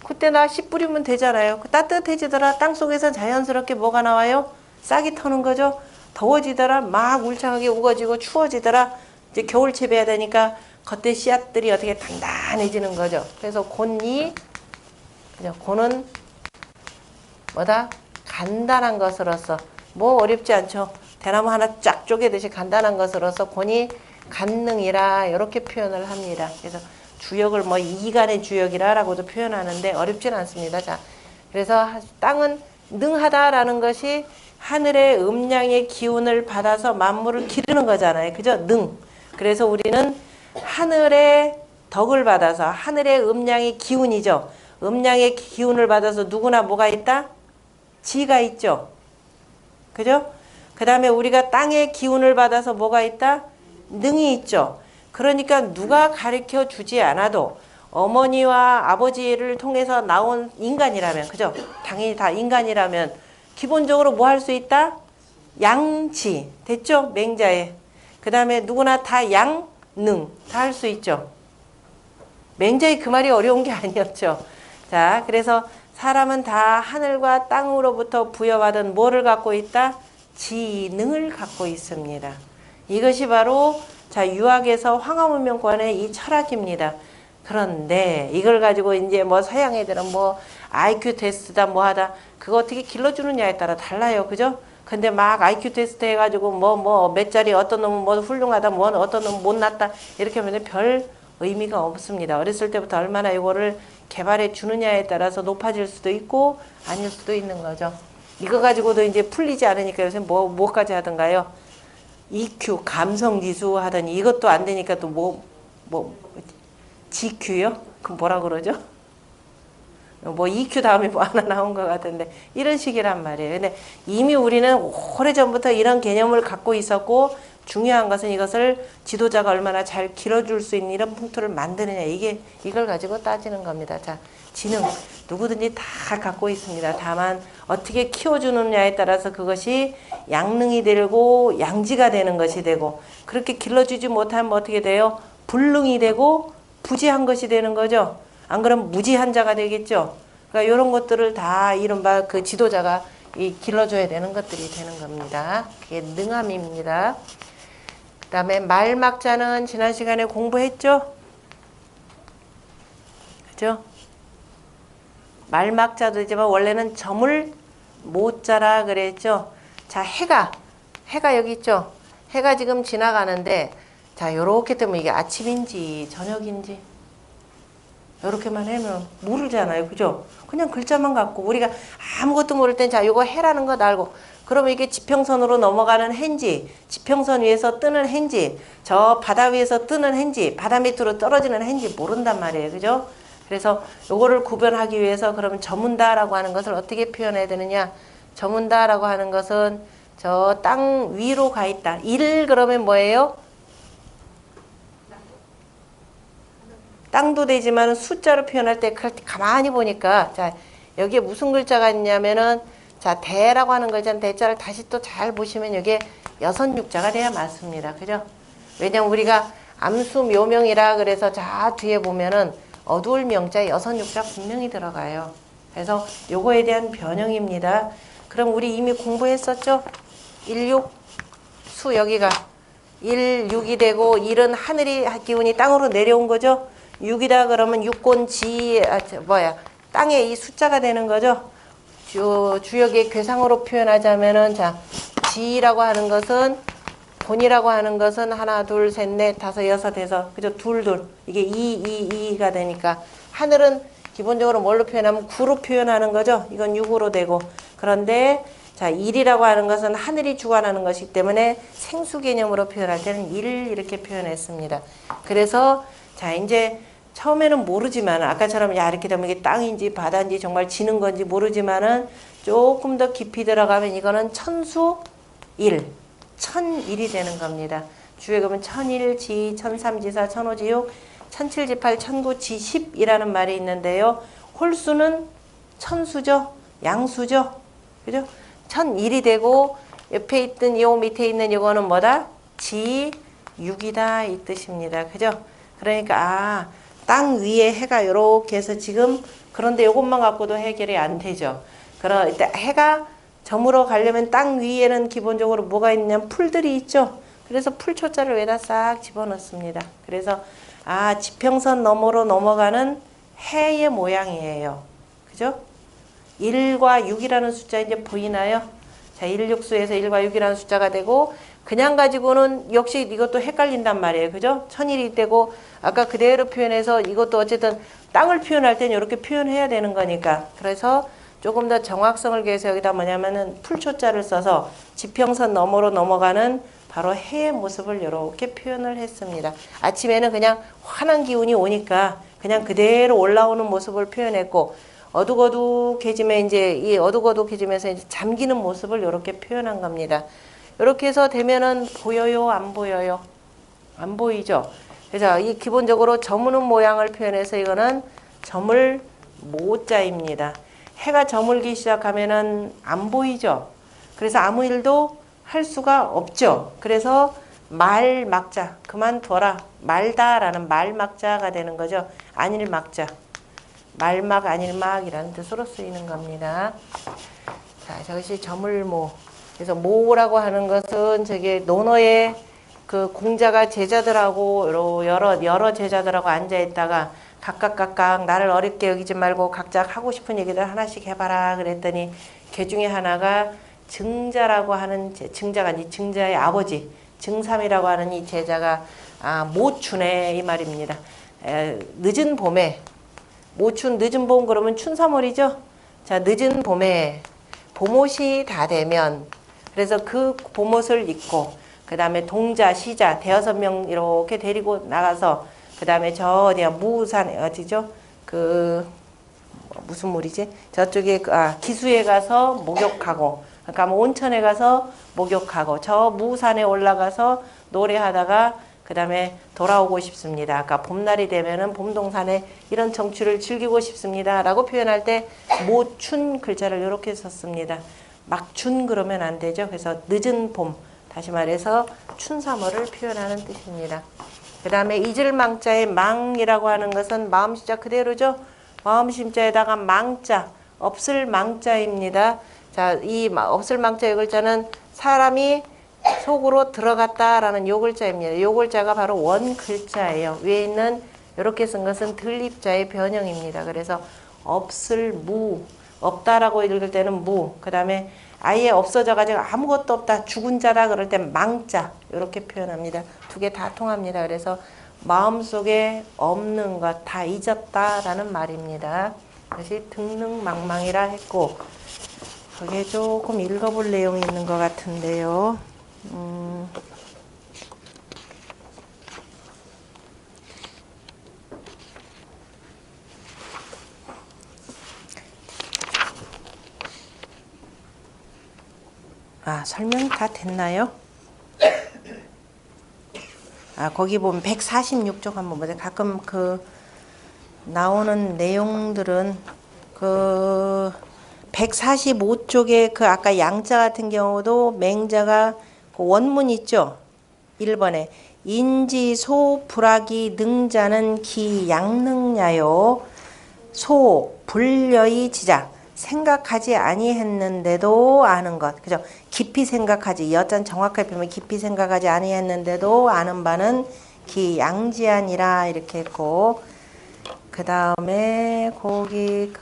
그때 나 씨 뿌리면 되잖아요. 따뜻해지더라. 땅속에서 자연스럽게 뭐가 나와요? 싹이 터는 거죠. 더워지더라. 막 울창하게 우거지고 추워지더라. 이제 겨울 채비해야 되니까 겉에 씨앗들이 어떻게 단단해지는 거죠. 그래서 곤이 곤은 뭐다? 간단한 것으로서 뭐 어렵지 않죠. 대나무 하나 쫙 쪼개듯이 간단한 것으로서 곤이 간능이라 이렇게 표현을 합니다. 그래서 주역을 뭐 이간의 주역이라고도 표현하는데 어렵진 않습니다. 자, 그래서 땅은 능하다라는 것이 하늘의 음양의 기운을 받아서 만물을 기르는 거잖아요. 그죠? 능. 그래서 우리는 하늘의 덕을 받아서 하늘의 음양의 기운이죠. 음양의 기운을 받아서 누구나 뭐가 있다? 지가 있죠. 그죠? 그 다음에 우리가 땅의 기운을 받아서 뭐가 있다? 능이 있죠. 그러니까 누가 가르쳐 주지 않아도 어머니와 아버지를 통해서 나온 인간이라면, 그죠? 당연히 다 인간이라면 기본적으로 뭐 할 수 있다? 양지. 됐죠? 맹자에. 그 다음에 누구나 다 양능. 다 할 수 있죠. 맹자의 그 말이 어려운 게 아니었죠. 자, 그래서 사람은 다 하늘과 땅으로부터 부여받은 뭐를 갖고 있다? 지능을 갖고 있습니다. 이것이 바로 자, 유학에서 황화문명권의 이 철학입니다. 그런데 이걸 가지고 이제 뭐 서양 애들은 뭐 IQ 테스트다 뭐 하다 그거 어떻게 길러주느냐에 따라 달라요. 그죠? 근데 막 IQ 테스트 해가지고 몇 자리 어떤 놈은 뭐 훌륭하다 뭐 어떤 놈은 못났다 이렇게 하면 별 의미가 없습니다. 어렸을 때부터 얼마나 이거를 개발해 주느냐에 따라서 높아질 수도 있고 아닐 수도 있는 거죠. 이거 가지고도 이제 풀리지 않으니까 요새 뭐까지 하던가요? EQ, 감성지수 하더니 이것도 안 되니까 또 GQ요? 그 뭐라 그러죠? 뭐 EQ 다음에 뭐 하나 나온 것 같은데 이런 식이란 말이에요. 근데 이미 우리는 오래전부터 이런 개념을 갖고 있었고 중요한 것은 이것을 지도자가 얼마나 잘 길어줄 수 있는 이런 풍토를 만드느냐 이걸 가지고 따지는 겁니다. 자, 지능 누구든지 다 갖고 있습니다. 다만 어떻게 키워주느냐에 따라서 그것이 양능이 되고 양지가 되는 것이 되고 그렇게 길러주지 못하면 어떻게 돼요? 불능이 되고 부지한 것이 되는 거죠. 안 그러면 무지한 자가 되겠죠. 그러니까 이런 것들을 다 이른바 그 지도자가 길러줘야 되는 것들이 되는 겁니다. 그게 능함입니다. 그 다음에 말막자는 지난 시간에 공부했죠? 그죠? 말막자도 되지만 원래는 점을 못 자라 그랬죠. 자, 해가 여기 있죠. 해가 지금 지나가는데 자, 요렇게 되면 이게 아침인지 저녁인지 이렇게만 하면 모르잖아요. 그죠? 그냥 글자만 갖고 우리가 아무것도 모를 땐 자, 요거 해라는 거 알고 그러면 이게 지평선으로 넘어가는 해인지 지평선 위에서 뜨는 해인지 저 바다 위에서 뜨는 해인지 바다 밑으로 떨어지는 해인지 모른단 말이에요. 그죠? 그래서 요거를 구별하기 위해서 그러면 저문다라고 하는 것을 어떻게 표현해야 되느냐? 저문다라고 하는 것은 저 땅 위로 가 있다. 일 그러면 뭐예요? 땅도 되지만 숫자로 표현할 때 가만히 보니까 자 여기에 무슨 글자가 있냐면은 자 대라고 하는 거잖아요. 대자를 다시 또 잘 보시면 여기에 여섯 육자가 돼야 맞습니다. 그죠? 왜냐면 우리가 암수 묘명이라 그래서 자 뒤에 보면은 어두울 명자에 여섯 육자 분명히 들어가요. 그래서 요거에 대한 변형입니다. 그럼 우리 이미 공부했었죠? 16 수 여기가 1, 6이 되고 1은 하늘이 기운이 땅으로 내려온 거죠. 6이다 그러면 육곤지 땅에 이 숫자가 되는 거죠. 주역의 괴상으로 표현하자면은 자 지라고 하는 것은 곤이라고 하는 것은 하나 둘 셋 넷 다섯 여섯 해서 그죠 둘 이게 2가 되니까 하늘은 기본적으로 뭘로 표현하면 9로 표현하는 거죠. 이건 6으로 되고 그런데 자 1이라고 하는 것은 하늘이 주관하는 것이기 때문에 생수 개념으로 표현할 때는 1 이렇게 표현했습니다. 그래서 자 이제 처음에는 모르지만 아까처럼 야 이렇게 되면 이게 땅인지 바다인지 정말 지는 건지 모르지만은 조금 더 깊이 들어가면 이거는 천수 1 1001이 되는 겁니다. 주에 그러면 천일, 지, 천삼, 지사, 천오, 지육, 천칠, 지팔, 천구, 지십이라는 말이 있는데요. 홀수는 천수죠. 양수죠. 그죠? 1001이 되고 옆에 있던 요 밑에 있는 이거는 뭐다? 지6이다 이 뜻입니다. 그죠? 그러니까 땅 위에 해가 이렇게 해서 지금 그런데 이것만 갖고도 해결이 안 되죠. 그럼 일단 해가 점으로 가려면 땅 위에는 기본적으로 뭐가 있냐면 풀들이 있죠. 그래서 풀초자를 여기다 싹 집어넣습니다. 그래서 지평선 너머로 넘어가는 해의 모양이에요. 그죠? 1과 6이라는 숫자 이제 보이나요? 자, 1육수에서 1과 6이라는 숫자가 되고 그냥 가지고는 역시 이것도 헷갈린단 말이에요. 그죠? 천일이 되고 아까 그대로 표현해서 이것도 어쨌든 땅을 표현할 때는 이렇게 표현해야 되는 거니까. 그래서 조금 더 정확성을 위해서 여기다 뭐냐면은 풀초자를 써서 지평선 너머로 넘어가는 바로 해의 모습을 이렇게 표현을 했습니다. 아침에는 그냥 환한 기운이 오니까 그냥 그대로 올라오는 모습을 표현했고 어둑어둑해지면 이제 이 어둑어둑해지면서 이제 잠기는 모습을 이렇게 표현한 겁니다. 이렇게 해서 되면은 보여요, 안 보여요? 안 보이죠? 그래서 이 기본적으로 저무는 모양을 표현해서 이거는 저물 모자입니다. 해가 저물기 시작하면은 안 보이죠? 그래서 아무 일도 할 수가 없죠. 그래서 말막자, 그만둬라, 말다라는 말막자가 되는 거죠. 안일막자. 말막 안일막이라는 뜻으로 쓰이는 겁니다. 자, 저것이 저물모. 그래서 모라고 하는 것은 저게 논어의 그 공자가 제자들하고 여러 제자들하고 앉아 있다가 각각 나를 어렵게 여기지 말고 각자 하고 싶은 얘기들 하나씩 해봐라 그랬더니 그 중에 하나가 증자라고 하는 증자가 아니 증자의 아버지 증삼이라고 하는 이 제자가 못 주네 이 말입니다. 늦은 봄에 모춘 늦은 봄 그러면 춘3월이죠. 자, 늦은 봄에 봄옷이 다 되면 그래서 그 봄옷을 입고 그 다음에 동자, 시자 대여섯 명 이렇게 데리고 나가서 그 다음에 저 어디야 무산 어디죠? 그 무슨 물이지? 저쪽에 기수에 가서 목욕하고 그러니까 뭐 온천에 가서 목욕하고 저 무산에 올라가서 노래하다가 그 다음에 돌아오고 싶습니다. 아까 봄날이 되면은 봄동산에 이런 정취를 즐기고 싶습니다. 라고 표현할 때 모춘 글자를 이렇게 썼습니다. 막춘 그러면 안 되죠. 그래서 늦은 봄, 다시 말해서 춘3월을 표현하는 뜻입니다. 그 다음에 이질망자의 망이라고 하는 것은 마음심자 그대로죠. 마음심자에다가 망자, 없을 망자입니다. 자, 이 없을 망자의 글자는 사람이 속으로 들어갔다라는 요 글자입니다. 요 글자가 바로 원 글자예요. 위에 있는 이렇게 쓴 것은 들립자의 변형입니다. 그래서 없을 무, 없다라고 읽을 때는 무, 그 다음에 아예 없어져가지고 아무것도 없다, 죽은 자다 그럴 때 망자 이렇게 표현합니다. 두 개 다 통합니다. 그래서 마음속에 없는 것 다 잊었다라는 말입니다. 그것이 등능망망이라 했고 거기에 조금 읽어볼 내용이 있는 것 같은데요. 설명 다 됐나요? 거기 보면 146쪽 한번 보세요. 가끔 그 나오는 내용들은 그 145쪽에 그 아까 양자 같은 경우도 맹자가 그 원문 있죠. 1번에 인지소 불악이 능자는 기 양능냐요. 소 불려의 지작 생각하지 아니했는데도 아는 것. 그죠? 깊이 생각하지. 여자는 정확하게 표현하면 깊이 생각하지 아니했는데도 아는 바는 기 양지하니라 이렇게 했고 그 다음에 거기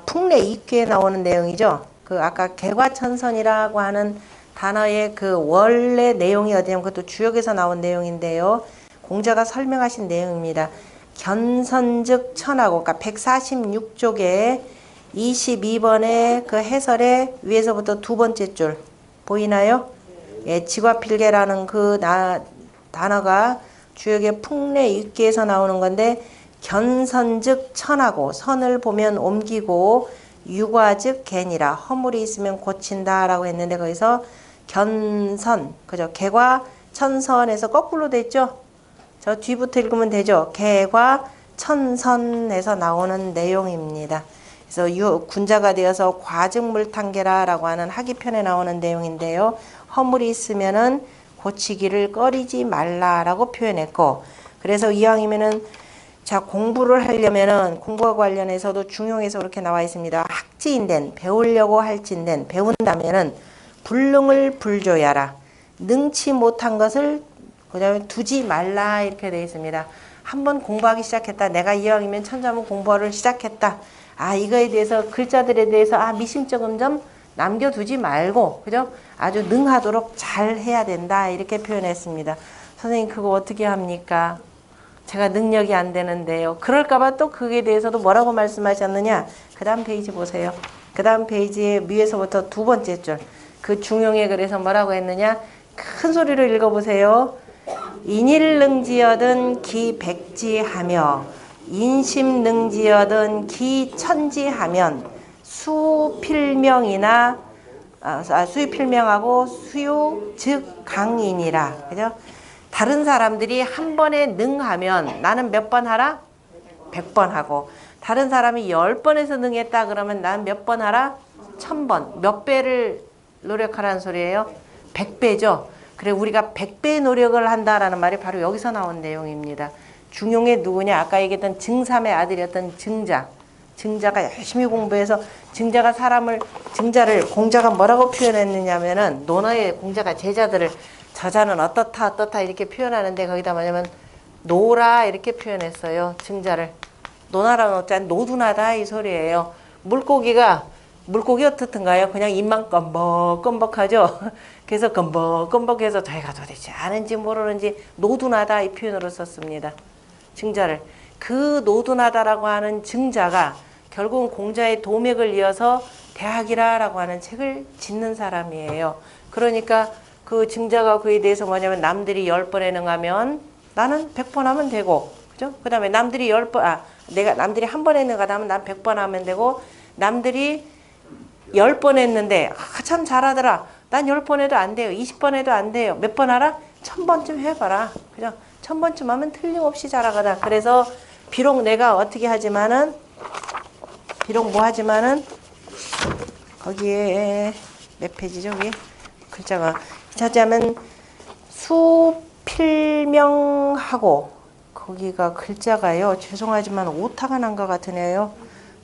풍래 이귀에 나오는 내용이죠. 그 아까 개과천선이라고 하는 단어의 그 원래 내용이 어디냐면 그것도 주역에서 나온 내용인데요. 공자가 설명하신 내용입니다. 견선즉 천하고 그러니까 146쪽에 22번의 그 해설의 위에서부터 두 번째 줄 보이나요? 예, 지과필계라는 그 단어가 주역의 풍래 이귀에서 나오는 건데 견선즉 천하고 선을 보면 옮기고 유과즉 개니라 허물이 있으면 고친다라고 했는데 거기서 견선 그죠? 개과 천선에서 거꾸로 됐죠? 저 뒤부터 읽으면 되죠? 개과 천선에서 나오는 내용입니다. 그래서 군자가 되어서 과증물탕계라라고 하는 하기편에 나오는 내용인데요. 허물이 있으면은 고치기를 꺼리지 말라라고 표현했고 그래서 이왕이면은 자 공부를 하려면은 공부와 관련해서도 중용에서 그렇게 나와 있습니다. 학지인된 배우려고 할진된 배운다면은 불능을 불조야라 능치 못한 것을 그다음에 두지 말라 이렇게 되어 있습니다. 한번 공부하기 시작했다. 내가 이왕이면 천자문 공부를 시작했다. 이거에 대해서 글자들에 대해서 미심쩍은 점 남겨두지 말고 그죠? 아주 능하도록 잘 해야 된다 이렇게 표현했습니다. 선생님 그거 어떻게 합니까? 제가 능력이 안 되는데요. 그럴까봐 또 그에 대해서도 뭐라고 말씀하셨느냐? 그 다음 페이지 보세요. 그 다음 페이지에 위에서부터 두 번째 줄. 그 중용에 그래서 뭐라고 했느냐? 큰 소리로 읽어보세요. 인일능지여든 기백지하며 인심능지여든 기천지하면 수필명이나 수필명하고 수요 즉 강인이라 그죠? 다른 사람들이 한 번에 능하면 나는 몇 번 하라? 100번 하고 다른 사람이 10번에서 능했다 그러면 나는 몇 번 하라? 1000번. 몇 배를 노력하라는 소리예요? 100배죠. 그래 우리가 100배 노력을 한다라는 말이 바로 여기서 나온 내용입니다. 중용의 누구냐? 아까 얘기했던 증삼의 아들이었던 증자. 증자가 열심히 공부해서 증자를 공자가 뭐라고 표현했느냐면은 논어에 공자가 제자들을 저자는 어떻다 이렇게 표현하는데 거기다 뭐냐면 노라 이렇게 표현했어요. 증자를. 노나라 노자 노둔하다 이 소리예요. 물고기 어떻든가요? 그냥 입만 껌벅껌벅하죠. 그래서 껌벅껌벅해서 저희가 도대체 아는지 모르는지 노둔하다 이 표현으로 썼습니다. 증자를. 그 노둔하다라고 하는 증자가 결국은 공자의 도맥을 이어서 대학이라라고 하는 책을 짓는 사람이에요. 그러니까 그 증자가 그에 대해서 뭐냐면 남들이 10번에 능하면 나는 100번 하면 되고, 그죠? 그 다음에 남들이 10번, 내가 남들이 한 번에 능하다면 난 100번 하면 되고, 남들이 10번 했는데, 참 잘하더라. 난 10번 해도 안 돼요. 20번 해도 안 돼요. 몇 번 하라? 1000번쯤 해봐라. 그죠? 1000번쯤 하면 틀림없이 잘하거든. 그래서 비록 내가 어떻게 하지만은, 비록 뭐 하지만은, 거기에 몇 페이지죠? 위에 글자가. 자자면 수필명하고, 거기가 글자가요. 죄송하지만 오타가 난 것 같으네요.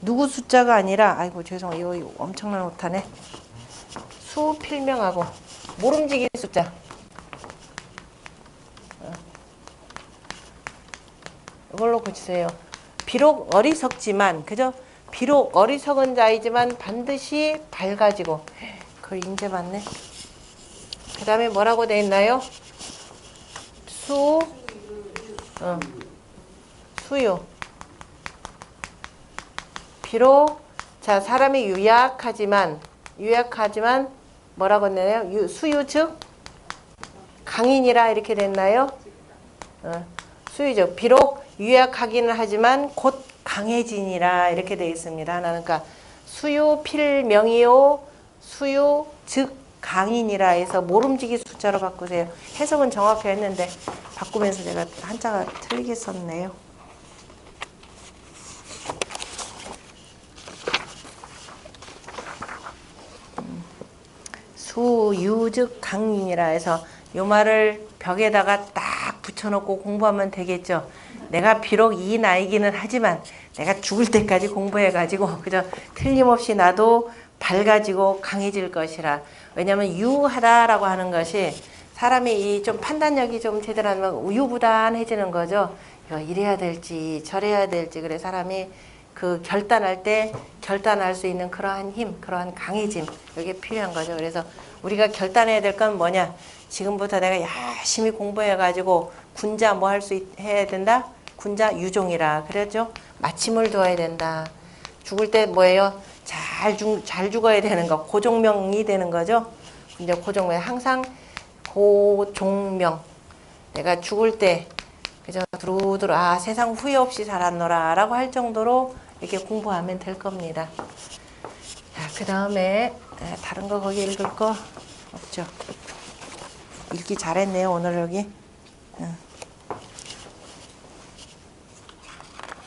누구 숫자가 아니라, 아이고 죄송해요. 이거 엄청난 오타네. 수필명하고 모름지기 숫자. 이걸로 고치세요. 비록 어리석지만, 그죠? 비록 어리석은 자이지만 반드시 밝아지고. 그걸 인제 봤네. 그 다음에 뭐라고 돼 있나요? 수요. 비록, 자, 사람이 유약하지만 뭐라고 했나요? 수유 즉 강인이라 이렇게 됐나요? 수유 즉 비록 유약하기는 하지만 곧 강해지니라 이렇게 되어 있습니다. 그러니까 수유 필명이요 수유 즉 강인이라 해서 모름지기 숫자로 바꾸세요. 해석은 정확히 했는데 바꾸면서 제가 한자가 틀리게 썼네요. 수유즉 강인이라 해서 요 말을 벽에다가 딱 붙여놓고 공부하면 되겠죠. 내가 비록 이 나이기는 하지만 내가 죽을 때까지 공부해가지고 그저 틀림없이 나도 밝아지고 강해질 것이라. 왜냐하면 유하다라고 하는 것이 사람이 좀 판단력이 좀 제대로 하면 우유부단해지는 거죠. 이거 이래야 될지 저래야 될지. 그래 사람이 그 결단할 때 결단할 수 있는 그러한 힘, 그러한 강해짐, 이게 필요한 거죠. 그래서 우리가 결단해야 될 건 뭐냐? 지금부터 내가 열심히 공부해가지고 군자 뭐 할 수 해야 된다? 군자 유종이라 그랬죠. 마침을 두어야 된다. 죽을 때 뭐예요? 잘 죽어야 되는 거, 고종명이 되는 거죠. 이제 고종명 항상 고종명. 내가 죽을 때 그죠? 두루두루 세상 후회 없이 살았노라라고 할 정도로 이렇게 공부하면 될 겁니다. 자, 그 다음에 다른 거 거기 읽을 거 없죠? 읽기 잘했네요 오늘 여기.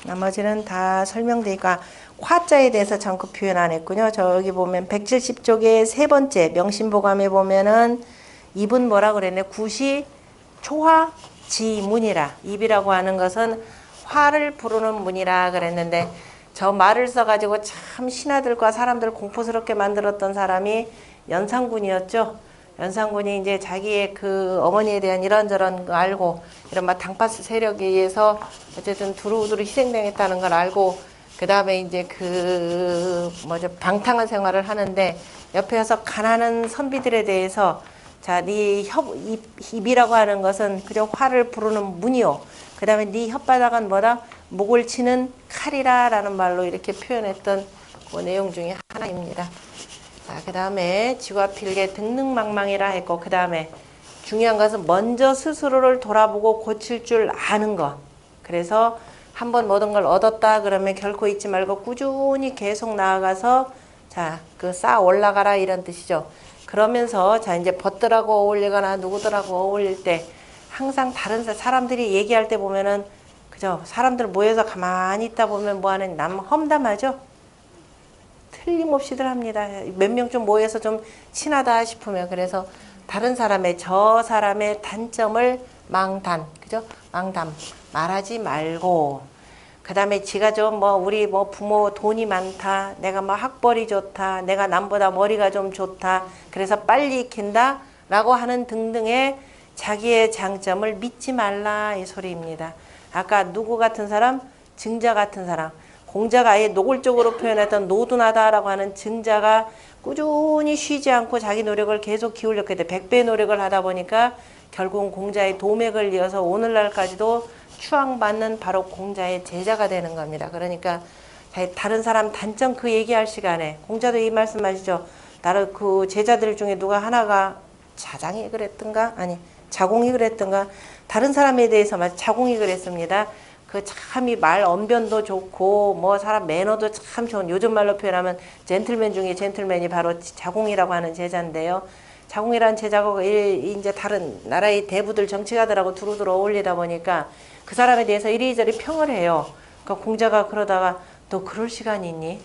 나머지는 다 설명돼 있고 화자에 대해서 잠깐 표현 안 했군요. 저기 보면 170쪽의 세 번째 명심보감에 보면은 입은 뭐라 그랬네? 굿이 초화 지문이라. 입이라고 하는 것은 화를 부르는 문이라 그랬는데 저 말을 써가지고 참 신하들과 사람들 공포스럽게 만들었던 사람이 연산군이었죠. 연산군이 이제 자기의 그 어머니에 대한 이런저런 거 알고 이런 막 당파스 세력에 의해서 어쨌든 두루두루 희생당했다는 걸 알고 그 다음에 이제 그 방탕한 생활을 하는데 옆에서 가난한 선비들에 대해서 자, 네 입이라고 하는 것은 그저 화를 부르는 문이요. 그 다음에 네 혓바닥은 뭐다? 목을 치는 칼이라라는 말로 이렇게 표현했던 그 내용 중에 하나입니다. 자, 그 다음에 지과 필개 등등망망이라 했고 그 다음에 중요한 것은 먼저 스스로를 돌아보고 고칠 줄 아는 것. 그래서 한번 모든 걸 얻었다 그러면 결코 잊지 말고 꾸준히 계속 나아가서 자, 그 쌓아 올라가라 이런 뜻이죠. 그러면서 자 이제 벗들하고 어울리거나 누구들하고 어울릴 때 항상 다른 사람들이 얘기할 때 보면은 그죠? 사람들 모여서 가만히 있다 보면 뭐하는 남 험담하죠? 틀림없이들 합니다. 몇 명 좀 모여서 좀 친하다 싶으면 그래서 다른 사람의 저 사람의 단점을 망단, 그죠? 망담 말하지 말고 그 다음에 지가 좀 우리 부모 돈이 많다, 내가 학벌이 좋다, 내가 남보다 머리가 좀 좋다, 그래서 빨리 익힌다 라고 하는 등등의 자기의 장점을 믿지 말라 이 소리입니다. 아까 누구 같은 사람? 증자 같은 사람. 공자가 아예 노골적으로 표현했던 노둔하다라고 하는 증자가 꾸준히 쉬지 않고 자기 노력을 계속 기울였기 때문에 100배 노력을 하다 보니까 결국은 공자의 도맥을 이어서 오늘날까지도 추앙받는 바로 공자의 제자가 되는 겁니다. 그러니까 다른 사람 단점 그 얘기할 시간에 공자도 이 말씀하시죠. 나를 그 제자들 중에 누가 하나가 자장이 그랬던가 아니 자공이 그랬던가 다른 사람에 대해서 자공이 그랬습니다. 그 참이 말 언변도 좋고 뭐 사람 매너도 참 좋은 요즘 말로 표현하면 젠틀맨 중에 젠틀맨이 바로 자공이라고 하는 제자인데요. 자공이라는 제자가 이제 다른 나라의 대부들 정치가들하고 두루두루 어울리다 보니까 그 사람에 대해서 이리저리 평을 해요. 그러니까 공자가 그러다가 너 그럴 시간이 있니?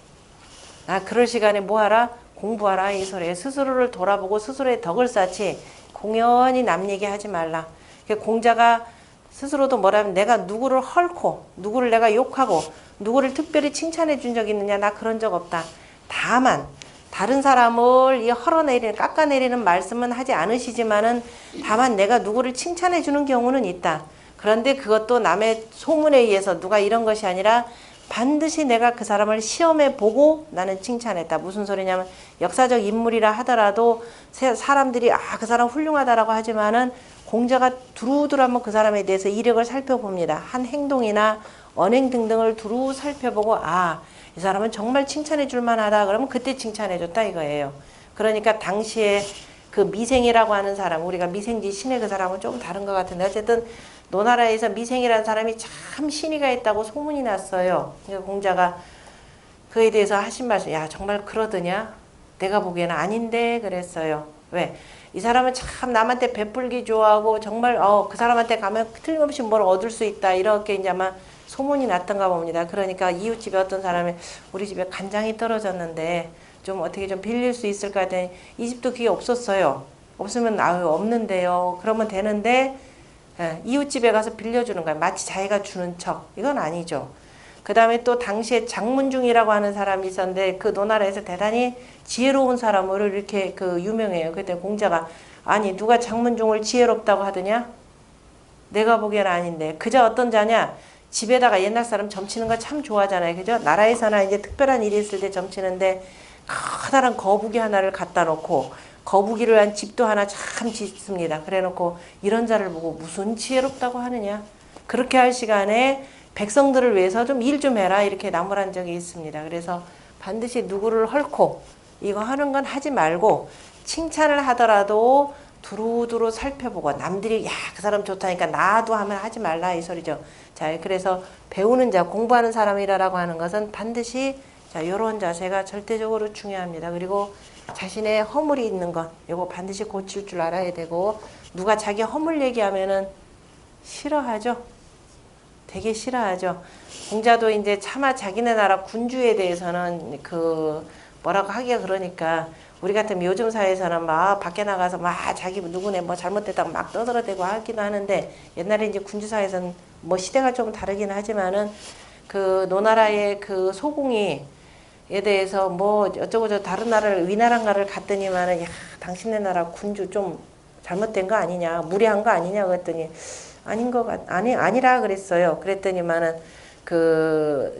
그럴 시간에 뭐하라? 공부하라 이 소리에 스스로를 돌아보고 스스로의 덕을 쌓지 공연히 남 얘기하지 말라. 그러니까 공자가 스스로도 뭐라면 내가 누구를 헐고 누구를 내가 욕하고 누구를 특별히 칭찬해 준 적 있느냐? 나 그런 적 없다. 다만 다른 사람을 헐어내리는 깎아내리는 말씀은 하지 않으시지만은 다만 내가 누구를 칭찬해 주는 경우는 있다. 그런데 그것도 남의 소문에 의해서 누가 이런 것이 아니라 반드시 내가 그 사람을 시험해 보고 나는 칭찬했다. 무슨 소리냐면 역사적 인물이라 하더라도 사람들이 그 사람 훌륭하다라고 하지만은 공자가 두루두루 한번 그 사람에 대해서 이력을 살펴봅니다. 한 행동이나 언행 등등을 두루 살펴보고 이 사람은 정말 칭찬해 줄 만하다. 그러면 그때 칭찬해 줬다 이거예요. 그러니까 당시에 그 미생이라고 하는 사람, 우리가 미생지 신의 그 사람은 조금 다른 것 같은데 어쨌든 노나라에서 미생이라는 사람이 참 신의가 있다고 소문이 났어요. 그러니까 공자가 그에 대해서 하신 말씀, 야 정말 그러더냐? 내가 보기에는 아닌데 그랬어요. 왜? 이 사람은 참 남한테 베풀기 좋아하고 정말 그 사람한테 가면 틀림없이 뭘 얻을 수 있다 이렇게 이제 아마 소문이 났던가 봅니다. 그러니까 이웃집에 어떤 사람이 우리 집에 간장이 떨어졌는데 좀 어떻게 좀 빌릴 수 있을까 했더니 이 집도 그게 없었어요. 없으면 없는데요. 그러면 되는데 이웃집에 가서 빌려주는 거야. 마치 자기가 주는 척. 이건 아니죠. 그 다음에 또 당시에 장문중이라고 하는 사람이 있었는데 그 노나라에서 대단히 지혜로운 사람으로 이렇게 유명해요. 그때 공자가 아니 누가 장문중을 지혜롭다고 하더냐? 내가 보기에는 아닌데 그저 어떤 자냐? 집에다가 옛날 사람 점치는 거 참 좋아하잖아요. 그죠? 나라에서나 이제 특별한 일이 있을 때 점치는데 커다란 거북이 하나를 갖다 놓고 거북이를 한 집도 하나 참 짓습니다. 그래 놓고 이런 자를 보고 무슨 지혜롭다고 하느냐. 그렇게 할 시간에 백성들을 위해서 좀 일 좀 해라 이렇게 나무란 적이 있습니다. 그래서 반드시 누구를 헐고 이거 하는 건 하지 말고 칭찬을 하더라도 두루두루 살펴보고 남들이 그 사람 좋다니까 나도 하면 하지 말라 이 소리죠. 자, 그래서 배우는 자 공부하는 사람이라고 하는 것은 반드시 이런 자세가 절대적으로 중요합니다. 그리고 자신의 허물이 있는 것 이거 반드시 고칠 줄 알아야 되고 누가 자기 허물 얘기하면은 싫어하죠. 되게 싫어하죠. 공자도 이제 차마 자기네 나라 군주에 대해서는 뭐라고 하기가 그러니까 우리 같으면 요즘 사회에서는 막 밖에 나가서 막 자기 누구네 뭐 잘못됐다고 막 떠들어대고 하기도 하는데 옛날에 이제 군주 사회에서는 뭐 시대가 좀 다르긴 하지만은 그 노나라의 그 소공이 에 대해서 뭐 어쩌고 저 다른 나라를 위나라인가를 갔더니만은 당신네 나라 군주 좀 잘못된 거 아니냐 무례한 거 아니냐 그랬더니 아니라 그랬어요. 그랬더니만은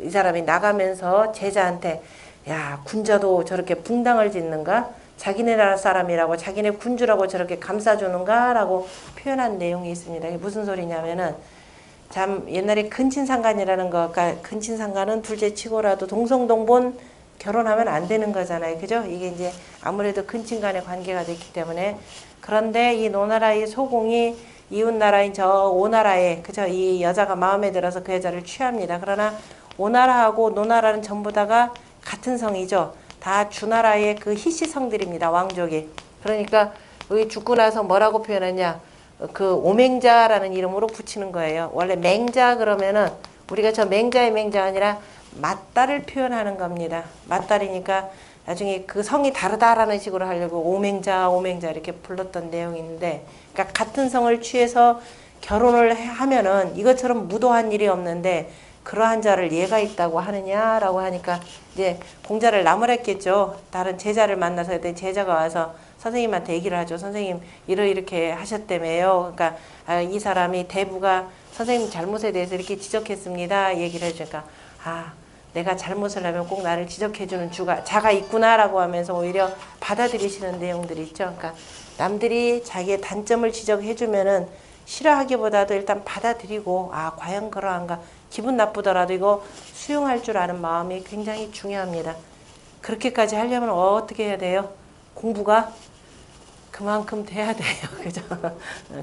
이 사람이 나가면서 제자한테 야 군자도 저렇게 붕당을 짓는가? 자기네 나라 사람이라고 자기네 군주라고 저렇게 감싸주는가? 라고 표현한 내용이 있습니다. 이게 무슨 소리냐면은 참 옛날에 근친상간이라는 거, 그러니까 근친상간은 둘째 치고라도 동성동본 결혼하면 안 되는 거잖아요. 그죠? 이게 이제 아무래도 근친간의 관계가 됐기 때문에 그런데 이 노나라의 소공이 이웃나라인 저 오나라에 그죠? 이 여자가 마음에 들어서 그 여자를 취합니다. 그러나 오나라하고 노나라는 전부 다가 같은 성이죠. 다 주나라의 그 희씨성들입니다. 왕족이. 그러니까 여기 죽고 나서 뭐라고 표현하냐? 그 오맹자라는 이름으로 붙이는 거예요. 원래 맹자 그러면은 우리가 저 맹자의 맹자가 아니라 맞딸을 표현하는 겁니다. 맞딸이니까 나중에 그 성이 다르다라는 식으로 하려고 오맹자 이렇게 불렀던 내용이 있는데 그러니까 같은 성을 취해서 결혼을 하면은 이것처럼 무도한 일이 없는데 그러한 자를 예가 있다고 하느냐라고 하니까 이제 공자를 나무랬겠죠. 다른 제자를 만나서 했더니 제자가 와서 선생님한테 얘기를 하죠. 선생님 이렇게 하셨다며요. 그러니까 이 사람이 대부가 선생님 잘못에 대해서 이렇게 지적했습니다. 얘기를 해주니까 내가 잘못을 하면 꼭 나를 지적해주는 자가 있구나라고 하면서 오히려 받아들이시는 내용들이 있죠. 그러니까 남들이 자기의 단점을 지적해주면은 싫어하기보다도 일단 받아들이고 아 과연 그러한가 기분 나쁘더라도 이거 수용할 줄 아는 마음이 굉장히 중요합니다. 그렇게까지 하려면 어떻게 해야 돼요? 공부가 그만큼 돼야 돼요. 그죠?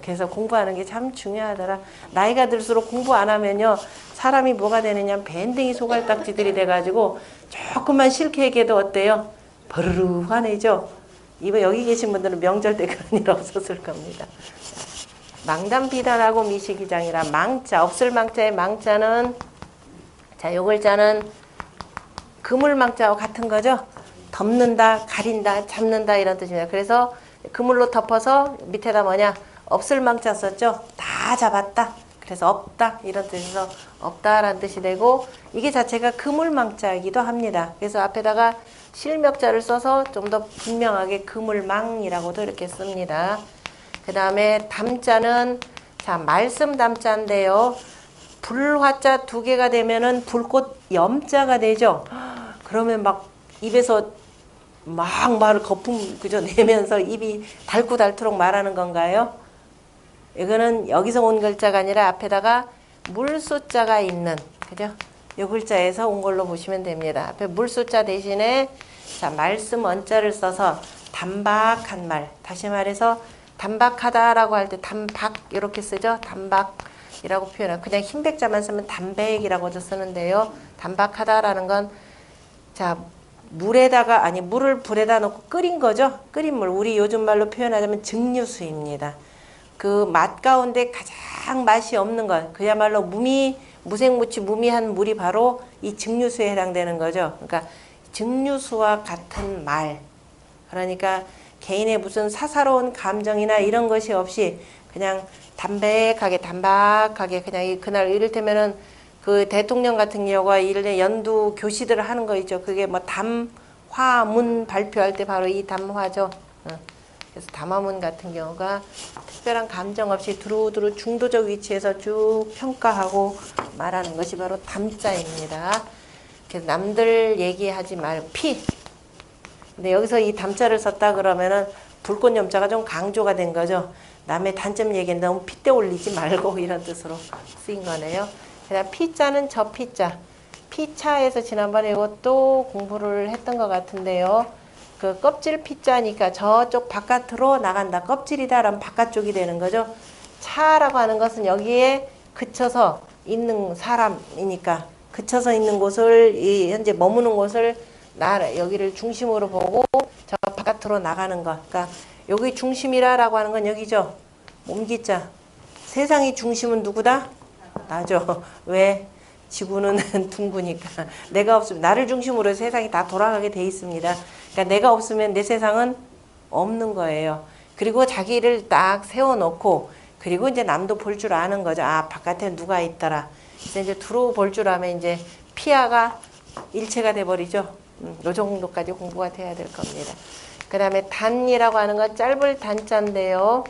그래서 공부하는 게 참 중요하더라. 나이가 들수록 공부 안 하면요. 사람이 뭐가 되느냐. 밴댕이 소갈딱지들이 돼가지고 조금만 싫게 얘기해도 어때요? 버르르 화내죠? 이거 여기 계신 분들은 명절 때 그런 일 없었을 겁니다. 망담 비단하고 미시기장이라 망자, 없을 망자의 망자는 자, 요 글자는 그물망자와 같은 거죠. 덮는다, 가린다, 잡는다 이런 뜻입니다. 그래서 그물로 덮어서 밑에다 뭐냐 없을 망자 썼죠. 다 잡았다. 그래서 없다 이런 뜻에서 없다라는 뜻이 되고 이게 자체가 그물망자이기도 합니다. 그래서 앞에다가 실명자를 써서 좀 더 분명하게 그물망이라고도 이렇게 씁니다. 그 다음에 담자는 자 말씀 담자인데요. 불화자 두 개가 되면은 불꽃 염자가 되죠. 그러면 막 입에서 막 말을 거품 그저 내면서 입이 닳고 말하는 건가요? 이거는 여기서 온 글자가 아니라 앞에다가 물소자가 있는 그죠? 이 글자에서 온 걸로 보시면 됩니다. 앞에 물소자 대신에 자 말씀 원자를 써서 단박한 말. 다시 말해서 단박하다라고 할 때 단박 이렇게 쓰죠. 단박이라고 표현하고 그냥 흰백자만 쓰면 단백이라고도 쓰는데요. 단박하다라는 건 자 물에다가 아니 물을 불에다 넣고 끓인 거죠. 끓인 물. 우리 요즘 말로 표현하자면 증류수입니다. 그 맛 가운데 가장 맛이 없는 것. 그야말로 무생무치 무미한 물이 바로 이 증류수에 해당되는 거죠. 그러니까 증류수와 같은 말. 그러니까 개인의 무슨 사사로운 감정이나 이런 것이 없이 그냥 담백하게 단박하게 그냥 그날 이를테면은 그 대통령 같은 경우가 일일이 연두 교시들을 하는 거 있죠. 그게 뭐 담화문 발표할 때 바로 이 담화죠. 그래서 담화문 같은 경우가 특별한 감정 없이 두루두루 중도적 위치에서 쭉 평가하고 말하는 것이 바로 담자입니다. 그래서 남들 얘기하지 말고 피. 근데 여기서 이 담자를 썼다 그러면은 불꽃 염자가 좀 강조가 된 거죠. 남의 단점 얘기는 너무 핏대 올리지 말고 이런 뜻으로 쓰인 거네요. 그다음 피자는 저 피자. 피차에서 지난번에 이것도 공부를 했던 것 같은데요. 그 껍질 피자니까 저쪽 바깥으로 나간다. 껍질이다라면 바깥쪽이 되는 거죠. 차라고 하는 것은 여기에 그쳐서 있는 사람이니까 그쳐서 있는 곳을 이 현재 머무는 곳을 여기를 중심으로 보고 저 바깥으로 나가는 것. 그러니까 여기 중심이라고 하는 건 여기죠. 몸기자. 세상의 중심은 누구다? 나죠. 왜? 지구는 둥그니까. 내가 없으면 나를 중심으로 세상이 다 돌아가게 돼 있습니다. 그러니까 내가 없으면 내 세상은 없는 거예요. 그리고 자기를 딱 세워놓고 그리고 이제 남도 볼 줄 아는 거죠. 아 바깥에 누가 있더라. 그래서 이제 들어볼 줄 알면 이제 피아가 일체가 돼버리죠. 요 정도까지 공부가 돼야 될 겁니다. 그 다음에 단이라고 하는 건 짧을 단자인데요.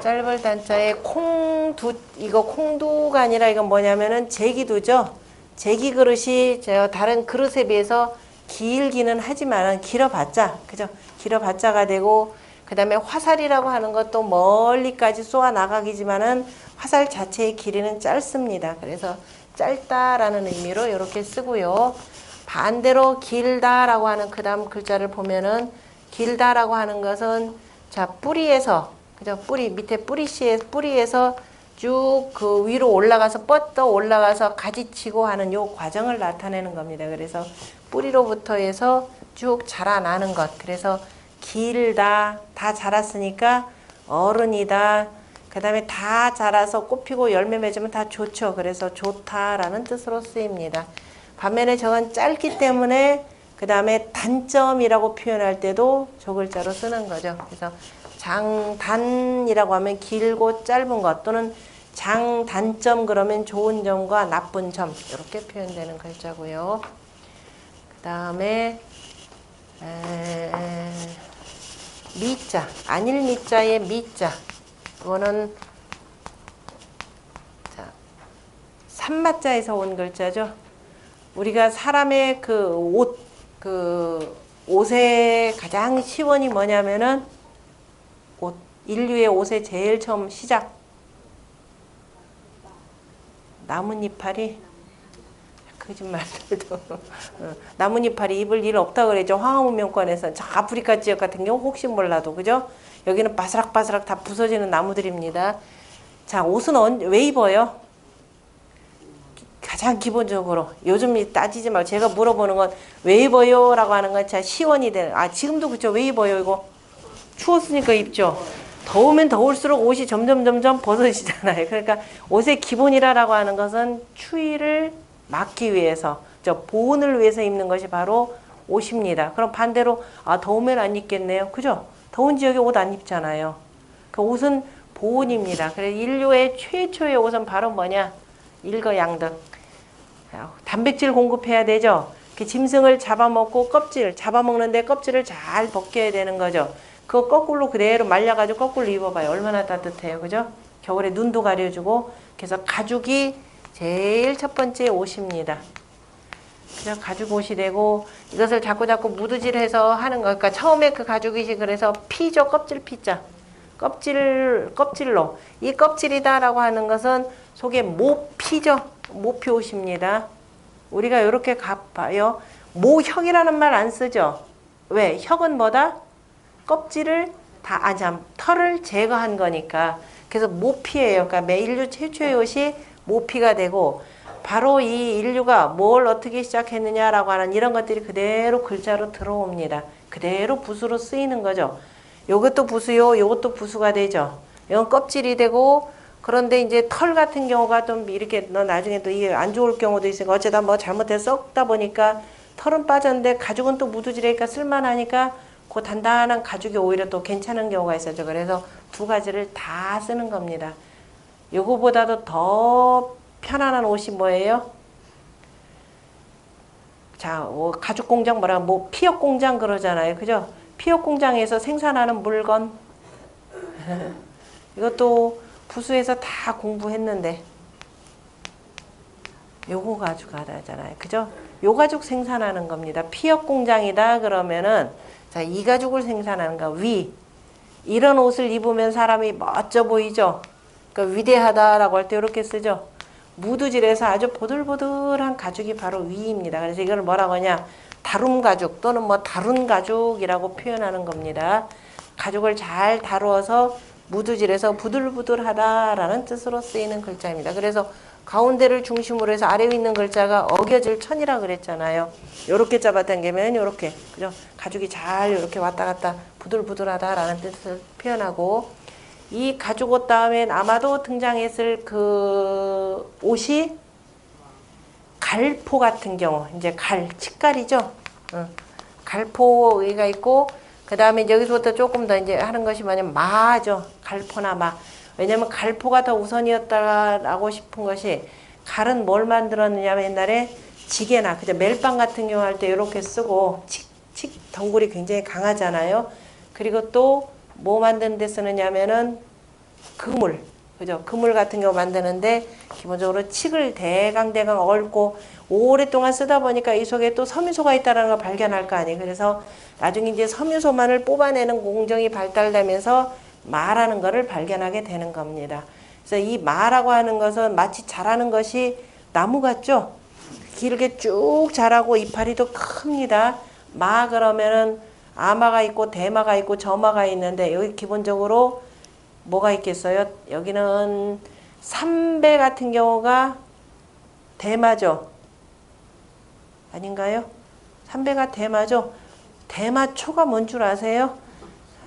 짧을 단자에 콩두, 이거 콩두가 아니라 이건 뭐냐면은 제기두죠. 제기 그릇이 다른 그릇에 비해서 길기는 하지만 길어봤자, 그죠? 길어봤자가 되고, 그 다음에 화살이라고 하는 것도 멀리까지 쏘아 나가기지만은 화살 자체의 길이는 짧습니다. 그래서 짧다라는 의미로 이렇게 쓰고요. 반대로 길다라고 하는 그 다음 글자를 보면은 길다라고 하는 것은 자 뿌리에서 그죠? 뿌리 밑에 뿌리에서 쭉 그 위로 올라가서 뻗어 올라가서 가지치고 하는 요 과정을 나타내는 겁니다. 그래서 뿌리로부터 해서 쭉 자라나는 것. 그래서 길다, 다 자랐으니까 어른이다. 그 다음에 다 자라서 꽃피고 열매 맺으면 다 좋죠. 그래서 좋다라는 뜻으로 쓰입니다. 반면에 저건 짧기 때문에 그 다음에 단점이라고 표현할 때도 저 글자로 쓰는 거죠. 그래서 장단이라고 하면 길고 짧은 것 또는 장단점 그러면 좋은 점과 나쁜 점 이렇게 표현되는 글자고요. 그 다음에 미자, 안일 미자의 미자 이거는 자, 산마자에서 온 글자죠. 우리가 사람의 그 옷의 가장 시원이 뭐냐면은 옷, 인류의 옷에 제일 처음 시작. 나뭇잎파리? 거짓말들도. 나뭇잎파리 입을 일 없다 그랬죠. 황하문명권에서. 저 아프리카 지역 같은 경우 혹시 몰라도, 그죠? 여기는 바스락바스락 다 부서지는 나무들입니다. 자, 옷은 왜 입어요? 가장 기본적으로 요즘 따지지 말고 제가 물어보는 건 왜 입어요? 라고 하는 건 진짜 시원이 되는. 지금도 그쵸? 왜 입어요 이거? 추웠으니까 입죠. 더우면 더울수록 옷이 점점 벗어지잖아요. 그러니까 옷의 기본이라고 하는 것은 추위를 막기 위해서, 보온을 위해서 입는 것이 바로 옷입니다. 그럼 반대로 더우면 안 입겠네요. 그죠? 더운 지역에 옷 안 입잖아요. 그 옷은 보온입니다. 그래서 인류의 최초의 옷은 바로 뭐냐? 일거양득. 단백질 공급해야 되죠. 짐승을 잡아먹고 잡아먹는데 껍질을 잘 벗겨야 되는 거죠. 그거 거꾸로 그대로 말려가지고 거꾸로 입어봐요. 얼마나 따뜻해요. 그죠? 겨울에 눈도 가려주고. 그래서 가죽이 제일 첫 번째 옷입니다. 그래서 가죽 옷이 되고, 이것을 자꾸 무드질해서 하는 거. 그러니까 처음에 그 가죽이 그래서 피죠. 껍질 피자. 껍질로. 이 껍질이다라고 하는 것은 속에 모피죠. 모피 옷입니다. 우리가 이렇게 봐요. 모형이라는 말 안 쓰죠. 왜? 혁은 뭐다? 껍질을 털을 제거한 거니까. 그래서 모피예요. 그러니까 인류 최초의 옷이 모피가 되고, 바로 이 인류가 뭘 어떻게 시작했느냐라고 하는 이런 것들이 그대로 글자로 들어옵니다. 그대로 붓으로 쓰이는 거죠. 요것도 붓이요, 요것도 붓수가 되죠. 이건 껍질이 되고, 그런데 이제 털 같은 경우가 좀 이렇게 나중에 또 이게 안 좋을 경우도 있으니까 어쩌다 뭐 잘못해서 썩다 보니까 털은 빠졌는데 가죽은 또 무드질하니까 쓸만하니까 그 단단한 가죽이 오히려 또 괜찮은 경우가 있었죠. 그래서 두 가지를 다 쓰는 겁니다. 요거보다도 더 편안한 옷이 뭐예요? 자, 가죽 공장 피혁 공장 그러잖아요. 그죠? 피혁 공장에서 생산하는 물건. 이것도 부수에서 다 공부했는데 요거 가죽 하잖아요. 그죠? 요 가죽 생산하는 겁니다. 피혁 공장이다 그러면은, 자, 이 가죽을 생산하는 거. 이런 옷을 입으면 사람이 멋져 보이죠? 그러니까 위대하다라고 할 때 이렇게 쓰죠. 무드질에서 아주 보들보들한 가죽이 바로 위입니다. 그래서 이걸 뭐라고 하냐? 다룸 가죽 또는 뭐 다룬 가죽이라고 표현하는 겁니다. 가죽을 잘 다루어서 무드질에서 부들부들하다라는 뜻으로 쓰이는 글자입니다. 그래서 가운데를 중심으로 해서 아래 있는 글자가 어겨질 천이라 그랬잖아요. 요렇게 잡아당기면 요렇게, 그죠? 가죽이 잘 요렇게 왔다 갔다 부들부들하다라는 뜻을 표현하고, 이 가죽 옷 다음엔 아마도 등장했을 그 옷이 갈포 같은 경우, 이제 칡갈이죠. 갈포가 있고, 그 다음에 여기서부터 조금 더 이제 하는 것이 뭐냐면 마죠. 갈포나 마. 왜냐면 갈포가 더 우선이었다라고 싶은 것이, 갈은 뭘 만들었느냐면 옛날에 지게나, 그죠? 멜빵 같은 경우 할 때 이렇게 쓰고, 칙 덩굴이 굉장히 강하잖아요. 그리고 또 뭐 만드는 데 쓰느냐면은 그물. 그죠? 그물 같은 경우 만드는데 기본적으로 칡을 대강 얽고 오랫동안 쓰다 보니까 이 속에 또 섬유소가 있다는 걸 발견할 거 아니에요. 그래서 나중에 이제 섬유소만을 뽑아내는 공정이 발달되면서 마라는 것을 발견하게 되는 겁니다. 그래서 이 마라고 하는 것은 마치 자라는 것이 나무 같죠? 길게 쭉 자라고 이파리도 큽니다. 마 그러면은 아마가 있고 대마가 있고 저마가 있는데, 여기 기본적으로 뭐가 있겠어요? 여기는 삼배 같은 경우가 대마죠. 아닌가요? 삼배가 대마죠. 대마초가 뭔 줄 아세요?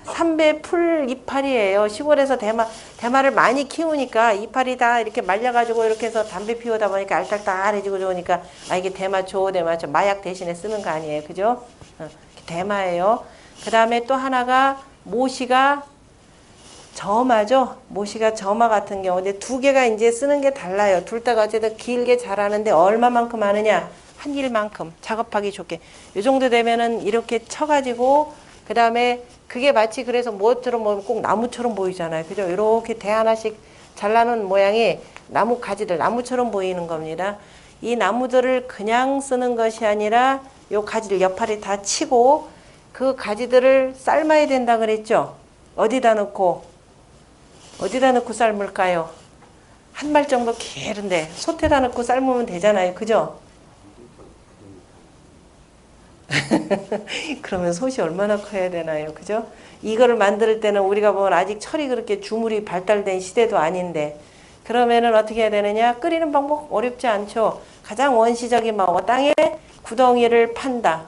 삼배 풀 이파리예요. 시골에서 대마를 많이 키우니까 이파리 다 이렇게 말려가지고 이렇게 해서 담배 피우다 보니까 알딸딸해지고 좋으니까 이게 대마초 마약 대신에 쓰는 거 아니에요. 그죠? 대마예요. 그 다음에 또 하나가 모시가 저마죠. 모시가 저마 같은 경우. 근데 두 개가 이제 쓰는 게 달라요. 둘 다가 어쨌든 길게 자라는데 얼마만큼 하느냐? 한 일만큼 작업하기 좋게. 이 정도 되면은 이렇게 쳐가지고, 그 다음에 그게 마치 그래서 뭐처럼 꼭 나무처럼 보이잖아요. 그죠? 이렇게 대 하나씩 잘라놓은 모양이 나무 가지들, 나무처럼 보이는 겁니다. 이 나무들을 그냥 쓰는 것이 아니라 요 가지를 옆팔이 다 치고 그 가지들을 삶아야 된다 그랬죠? 어디다 넣고? 어디다 넣고 삶을까요? 한 말 정도 기른데 솥에다 넣고 삶으면 되잖아요. 그죠? 그러면 솥이 얼마나 커야 되나요? 그죠? 이거를 만들 때는 우리가 보면 아직 철이 그렇게 주물이 발달된 시대도 아닌데 그러면은 어떻게 해야 되느냐? 끓이는 방법 어렵지 않죠. 가장 원시적인 방법 땅에 구덩이를 판다.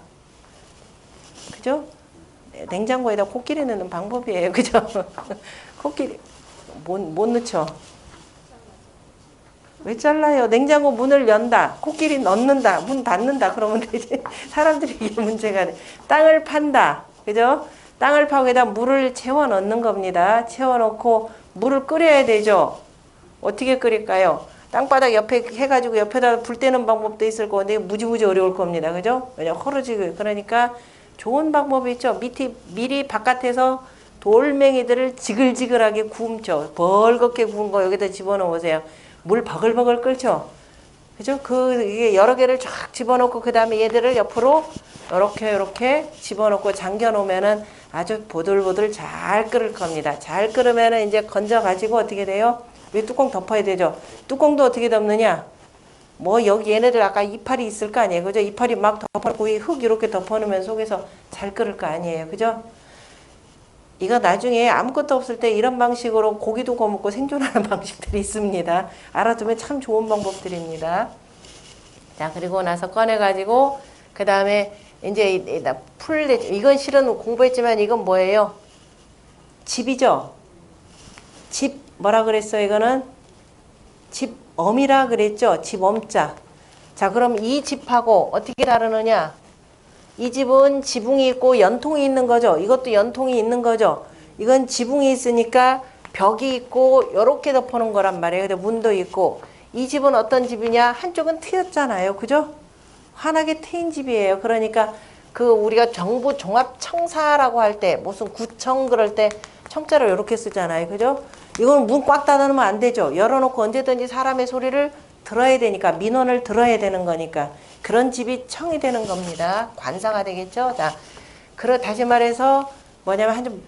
그죠? 냉장고에다 코끼리 넣는 방법이에요. 그죠? 코끼리 못 넣죠. 왜 잘라요? 냉장고 문을 연다. 코끼리 넣는다. 문 닫는다. 그러면 되지. 사람들이 이게 문제가 돼. 땅을 판다. 그죠? 땅을 파고 거기다 물을 채워 넣는 겁니다. 채워 넣고 물을 끓여야 되죠. 어떻게 끓일까요? 땅바닥 옆에 해가지고 옆에다 불 때는 방법도 있을 건데 무지무지 어려울 겁니다. 그죠? 왜냐 허러지고 그러니까 좋은 방법이 있죠. 미리 바깥에서 돌멩이들을 지글지글하게 구움죠. 벌겋게 구운 거 여기다 집어넣으세요. 물 버글버글 끓죠. 그죠? 이게 여러 개를 쫙 집어넣고 그 다음에 얘들을 옆으로 이렇게 집어넣고 잠겨 놓으면은 아주 보들보들 잘 끓을 겁니다. 잘 끓으면은 이제 건져 가지고 어떻게 돼요? 왜 뚜껑 덮어야 되죠? 뚜껑도 어떻게 덮느냐? 뭐 여기 얘네들 아까 이파리 있을 거 아니에요. 그죠? 이파리 막 덮어놓고 흙 이렇게 덮어놓으면 속에서 잘 끓을 거 아니에요. 그죠? 이거 나중에 아무것도 없을 때 이런 방식으로 고기도 구워 먹고 생존하는 방식들이 있습니다. 알아두면 참 좋은 방법들입니다. 자, 그리고 나서 꺼내가지고, 그 다음에 이제 이건 실은 공부했지만 이건 뭐예요? 집이죠? 집, 뭐라 그랬어요? 이거는 집엄이라 그랬죠? 집엄자. 자, 그럼 이 집하고 어떻게 다르느냐? 이 집은 지붕이 있고 연통이 있는 거죠. 이것도 연통이 있는 거죠. 이건 지붕이 있으니까 벽이 있고 이렇게 덮어놓은 거란 말이에요. 근데 문도 있고. 이 집은 어떤 집이냐? 한쪽은 트였잖아요. 그죠? 환하게 트인 집이에요. 그러니까 우리가 정부 종합청사라고 할 때 무슨 구청 그럴 때 청자로 이렇게 쓰잖아요. 그죠? 이건 문 꽉 닫아놓으면 안 되죠. 열어놓고 언제든지 사람의 소리를 들어야 되니까 민원을 들어야 되는 거니까 그런 집이 청이 되는 겁니다. 관사가 되겠죠. 자, 다시 말해서 뭐냐면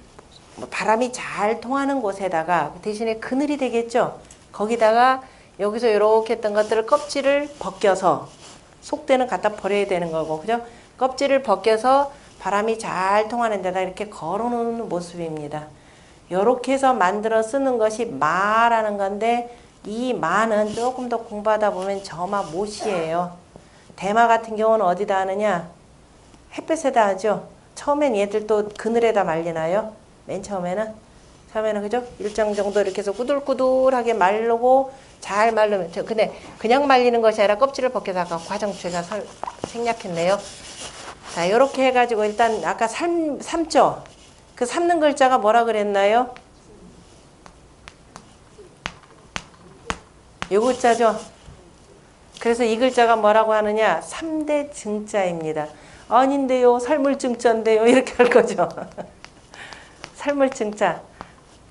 바람이 잘 통하는 곳에다가 대신에 그늘이 되겠죠. 거기다가 여기서 이렇게 했던 것들을 껍질을 벗겨서 속대는 갖다 버려야 되는 거고, 그죠? 껍질을 벗겨서 바람이 잘 통하는 데다 이렇게 걸어놓는 모습입니다. 이렇게 해서 만들어 쓰는 것이 마라는 건데 이 마는 조금 더 공부하다 보면 저마 못이에요. 대마 같은 경우는 어디다 하느냐? 햇볕에다 하죠. 처음엔 얘들 또 그늘에다 말리나요? 맨 처음에는 그죠? 일정 정도 이렇게 해서 꾸들꾸들하게 말르고 잘 말르면 근데 그냥 말리는 것이 아니라 껍질을 벗겨서 아까 과정 제가 생략했네요. 자, 요렇게 해가지고 일단 아까 삶죠? 그 삶는 글자가 뭐라 그랬나요? 요 글자죠? 그래서 이 글자가 뭐라고 하느냐? 3대 증자입니다. 아닌데요. 삶을 증자인데요. 이렇게 할 거죠. 삶을 증자.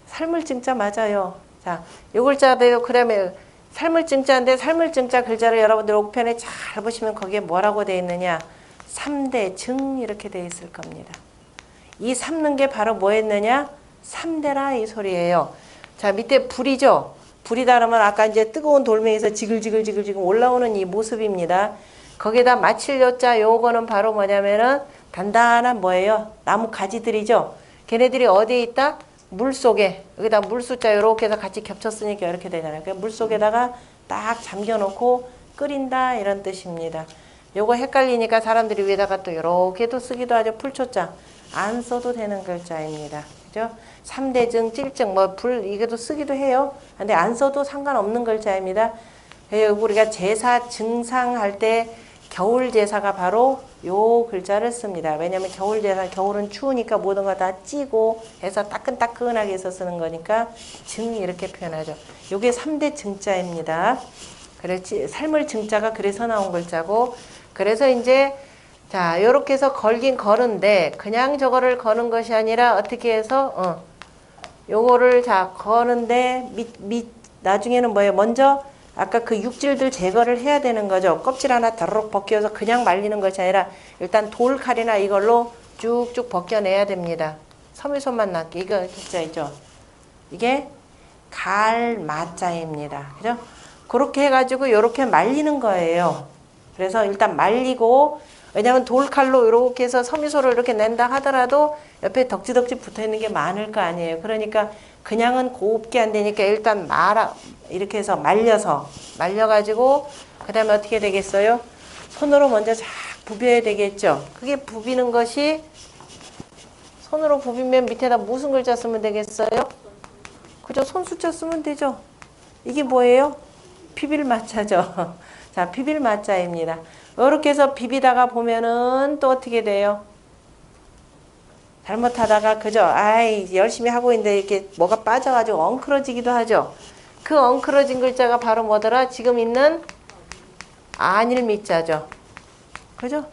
삶을 증자 맞아요. 자, 요 글자대로 그러면 삶을 증자인데 삶을 증자 글자를 여러분들 옥편에 잘 보시면 거기에 뭐라고 되어 있느냐? 3대 증 이렇게 되어 있을 겁니다. 이 삶는 게 바로 뭐였느냐? 3대라 이 소리예요. 자, 밑에 불이죠? 불이다 그러면 아까 이제 뜨거운 돌멩이에서 지글지글 올라오는 이 모습입니다. 거기다 마칠 여자 요거는 바로 뭐냐면은 단단한 뭐예요? 나무 가지들이죠? 걔네들이 어디에 있다? 물 속에. 여기다 물 숫자 이렇게 해서 같이 겹쳤으니까 이렇게 되잖아요. 물 속에다가 딱 잠겨 놓고 끓인다 이런 뜻입니다. 요거 헷갈리니까 사람들이 위에다가 또 이렇게도 쓰기도 하죠. 풀초자. 안 써도 되는 글자입니다. 그죠? 3대증, 찔증, 이게도 쓰기도 해요. 근데 안 써도 상관없는 글자입니다. 우리가 제사 증상할 때 겨울 제사가 바로 요 글자를 씁니다. 왜냐면 겨울 제사, 겨울은 추우니까 모든 거 다 찌고 해서 따끈따끈하게 해서 쓰는 거니까 증 이렇게 표현하죠. 요게 3대 증자입니다. 그렇지. 삶을 증자가 그래서 나온 글자고 그래서 이제 자, 요렇게 해서 걸긴 거는데 그냥 저거를 거는 것이 아니라 어떻게 해서 요거를 자 거는데 나중에는 뭐예요? 먼저 아까 그 육질들 제거를 해야 되는 거죠. 껍질 하나 더럭 벗겨서 그냥 말리는 것이 아니라 일단 돌칼이나 이걸로 쭉쭉 벗겨내야 됩니다. 섬유손만 남게 이거 글자 있죠. 이게 갈마자입니다. 그죠? 그렇게 해가지고 이렇게 말리는 거예요. 그래서 일단 말리고, 왜냐면 돌칼로 이렇게 해서 섬유소를 이렇게 낸다 하더라도 옆에 덕지덕지 붙어 있는 게 많을 거 아니에요. 그러니까 그냥은 곱게 안 되니까 일단 이렇게 해서 말려가지고, 그 다음에 어떻게 되겠어요? 손으로 먼저 쫙 부벼야 되겠죠. 그게 부비는 것이, 손으로 부비면 밑에다 무슨 글자 쓰면 되겠어요? 그죠? 손 숫자 쓰면 되죠. 이게 뭐예요? 비빌마자죠. 자, 비빌마자입니다. 이렇게 해서 비비다가 보면은 또 어떻게 돼요? 잘못하다가 그죠? 아이, 열심히 하고 있는데 이렇게 뭐가 빠져가지고 엉클어지기도 하죠. 그 엉클어진 글자가 바로 뭐더라? 지금 있는 안일미자죠. 그죠?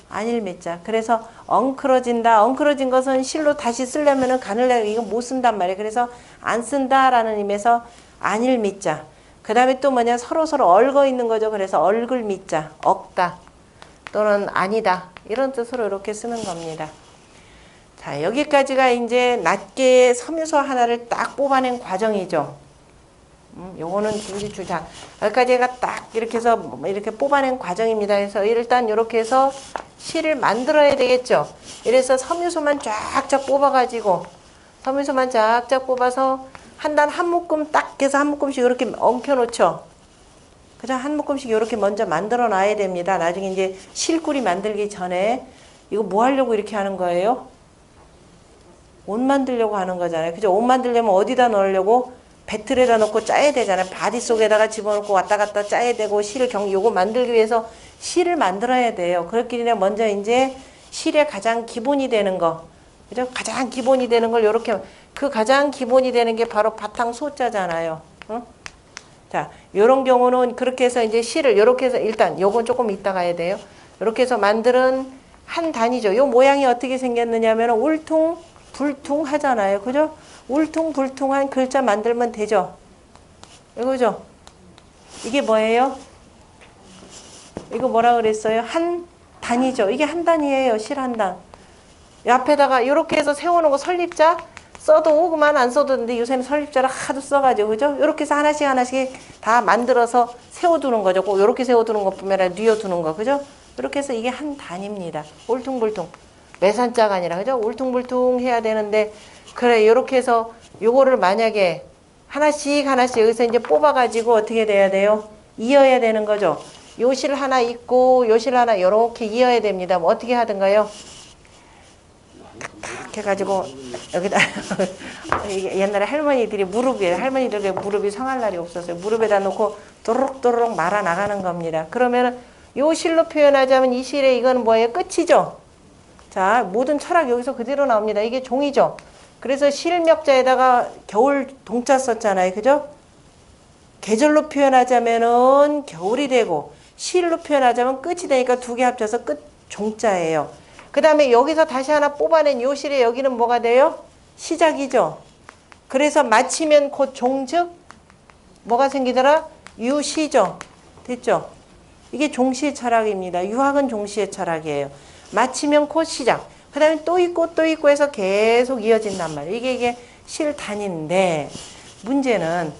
안일미자. 그래서 엉클어진다. 엉클어진 것은 실로 다시 쓰려면은 가늘래 이거 못 쓴단 말이에요. 그래서 안 쓴다라는 의미에서 안일미자. 그 다음에 또 뭐냐? 서로 얽어 있는 거죠. 그래서 얼굴미자. 얽다. 또는 아니다. 이런 뜻으로 이렇게 쓰는 겁니다. 자, 여기까지가 이제 낱개의 섬유소 하나를 딱 뽑아낸 과정이죠. 요거는 김지추자. 여기까지가 딱 이렇게 해서 이렇게 뽑아낸 과정입니다. 그래서 일단 이렇게 해서 실을 만들어야 되겠죠. 이래서 섬유소만 쫙쫙 뽑아가지고, 섬유소만 쫙쫙 뽑아서 한 단 한 묶음 딱 해서 한 묶음씩 이렇게 엉켜놓죠. 그죠? 한 묶음씩 이렇게 먼저 만들어 놔야 됩니다. 나중에 이제 실꿀이 만들기 전에. 이거 뭐 하려고 이렇게 하는 거예요? 옷 만들려고 하는 거잖아요. 그죠? 옷 만들려면 어디다 넣으려고? 배틀에다 넣고 짜야 되잖아요. 바디 속에다가 집어넣고 왔다 갔다 짜야 되고, 요거 만들기 위해서 실을 만들어야 돼요. 그렇기 때문에 먼저 이제 실의 가장 기본이 되는 거. 그죠? 가장 기본이 되는 걸 요렇게, 그 가장 기본이 되는 게 바로 바탕 소자잖아요. 응? 자, 요런 경우는 그렇게 해서 이제 실을 요렇게 해서 일단 요건 조금 이따 가야 돼요. 요렇게 해서 만드는 한 단위죠. 요 모양이 어떻게 생겼느냐면 울퉁불퉁 하잖아요. 그죠? 울퉁불퉁한 글자 만들면 되죠. 이거죠? 이게 뭐예요? 이거 뭐라 그랬어요? 한 단이죠. 이게 한 단이에요. 실 한 단. 이 앞에다가 이렇게 해서 세우는 거 설립자 써도 그만 안 써도 되는데 요새는 설립자를 하도 써가지고 그죠? 이렇게 해서 하나씩 다 만들어서 세워두는 거죠. 꼭 이렇게 세워두는 것뿐만 아니라 뉘어두는 거. 그죠? 이렇게 해서 이게 한 단입니다. 울퉁불퉁. 매산자가 아니라 그죠? 울퉁불퉁 해야 되는데 그래 이렇게 해서 요거를 만약에 하나씩 여기서 이제 뽑아가지고 어떻게 돼야 돼요? 이어야 되는 거죠. 요 실 하나 있고 요 실 하나 요렇게 이어야 됩니다. 뭐 어떻게 하든가요? 탁 해가지고 여기다 옛날에 할머니들이 무릎이 상할 날이 없었어요. 무릎에다 놓고 도록도록 말아 나가는 겁니다. 그러면 요 실로 표현하자면 이 실의 이건 뭐예요? 끝이죠. 자, 모든 철학 여기서 그대로 나옵니다. 이게 종이죠. 그래서 실명자에다가 겨울 동자 썼잖아요. 그죠? 계절로 표현하자면은 겨울이 되고 실로 표현하자면 끝이 되니까 두 개 합쳐서 끝 종자예요. 그 다음에 여기서 다시 하나 뽑아낸 요 실에 여기는 뭐가 돼요? 시작이죠. 그래서 마치면 곧 종즉 뭐가 생기더라? 유시죠. 됐죠? 이게 종시의 철학입니다. 유학은 종시의 철학이에요. 마치면 곧 시작. 그 다음에 또 있고 해서 계속 이어진단 말이에요. 이게 실단인데 문제는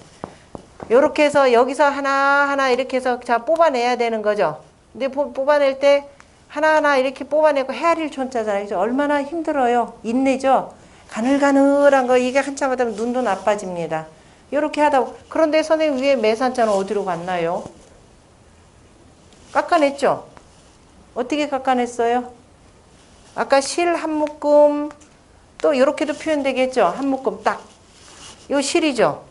요렇게 해서 여기서 하나하나 이렇게 해서 자 뽑아내야 되는 거죠. 근데 뽑아낼 때 하나하나 이렇게 뽑아내고 헤아릴 촌자잖아요. 그죠? 얼마나 힘들어요. 인내죠. 가늘가늘한 거 이게 한참 하다 보면 눈도 나빠집니다. 요렇게 하다 그런데 선생님 위에 매산자는 어디로 갔나요? 깎아냈죠? 어떻게 깎아냈어요? 아까 실 한 묶음 또 이렇게도 표현되겠죠. 한 묶음 딱. 요 실이죠.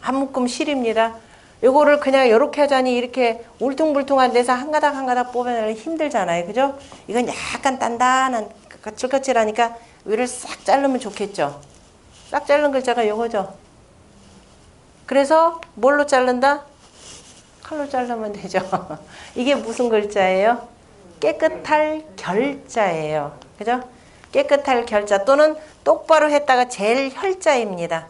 한 묶음 실입니다. 요거를 그냥 이렇게 하자니 이렇게 울퉁불퉁한 데서 한 가닥 뽑아내기 힘들잖아요. 그죠? 이건 약간 단단한 거칠거칠하니까 위를 싹 자르면 좋겠죠. 싹 자른 글자가 요거죠. 그래서 뭘로 자른다? 칼로 자르면 되죠. 이게 무슨 글자예요? 깨끗할 결자예요. 그죠? 깨끗할 결자 또는 똑바로 했다가 젤 혈자입니다.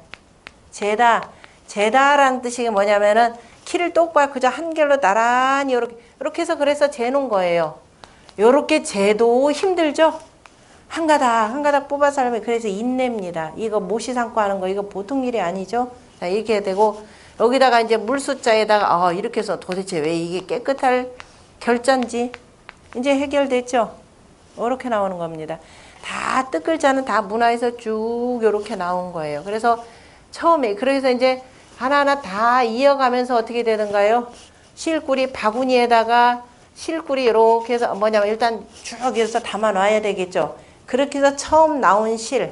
재다라는 뜻이 뭐냐면은 키를 똑바로 그저 한결로 나란히 이렇게 해서 그래서 재놓은 거예요. 요렇게 재도 힘들죠? 한 가닥 뽑아서 하면 그래서 인내입니다. 이거 모시 삼고 하는 거 이거 보통 일이 아니죠. 자, 이렇게 되고 여기다가 이제 물숫자에다가 이렇게 해서 도대체 왜 이게 깨끗할 결자인지 이제 해결됐죠. 이렇게 나오는 겁니다. 다 뜻글자는 다 문화에서 쭉 이렇게 나온 거예요. 그래서 처음에 그래서 이제 하나하나 다 이어가면서 어떻게 되는가요? 실구리 바구니에다가 실구리 이렇게 해서 뭐냐면 일단 쭉 해서 담아 놔야 되겠죠. 그렇게 해서 처음 나온 실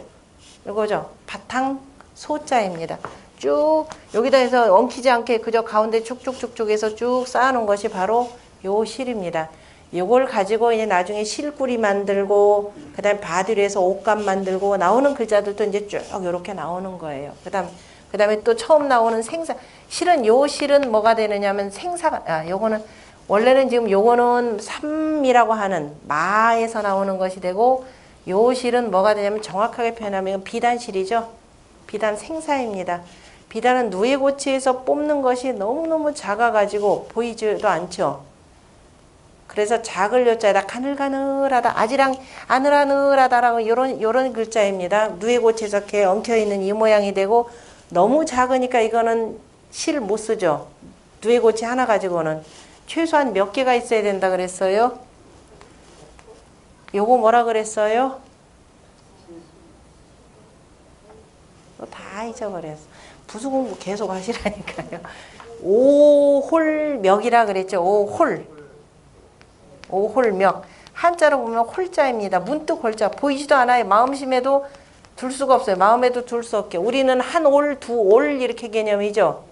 이거죠. 바탕 소자입니다. 쭉 여기다 해서 엉키지 않게 그저 가운데 쭉쭉쭉쭉 해서 쭉 쌓아놓은 것이 바로 요 실입니다. 요걸 가지고 이제 나중에 실구리 만들고 그다음 바디로해서 옷감 만들고 나오는 글자들도 이제 쭉 이렇게 나오는 거예요. 그다음에 또 처음 나오는 생사 실은 요 실은 뭐가 되느냐면 생사가 요거는 원래는 지금 요거는 삼이라고 하는 마에서 나오는 것이 되고 요 실은 뭐가 되냐면 정확하게 표현하면 비단실이죠. 비단 생사입니다. 비단은 누에고치에서 뽑는 것이 너무너무 작아가지고 보이지도 않죠. 그래서 작을 요자에다 가늘가늘하다, 아지랑 아늘아늘하다라고 요런 글자입니다. 누에고치에서 이렇게 엉켜있는 이 모양이 되고 너무 작으니까 이거는 실 못 쓰죠. 누에고치 하나 가지고는 최소한 몇 개가 있어야 된다 그랬어요? 요거 뭐라 그랬어요? 다 잊어버렸어. 부수 공부 계속 하시라니까요. 오홀멱이라 그랬죠. 오홀멱. 한자로 보면 홀자입니다. 문득 홀자. 보이지도 않아요. 마음심에도 둘 수가 없어요. 마음에도 둘 수 없게. 우리는 한 올, 두 올 이렇게 개념이죠.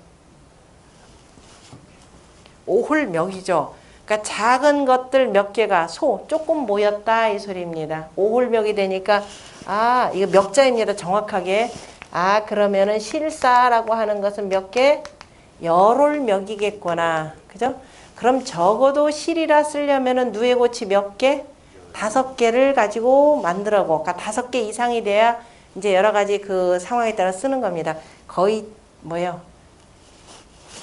오홀멱이죠. 그러니까 작은 것들 몇 개가 조금 모였다 이 소리입니다. 오홀멱이 되니까 이거 멱자입니다. 정확하게. 그러면은 실사라고 하는 것은 몇 개? 열홀멱이겠구나. 그죠? 그럼 적어도 실이라 쓰려면은 누에고치 몇 개? 5개를 가지고 만들어고. 그러니까 5개 이상이 돼야 이제 여러 가지 그 상황에 따라 쓰는 겁니다. 거의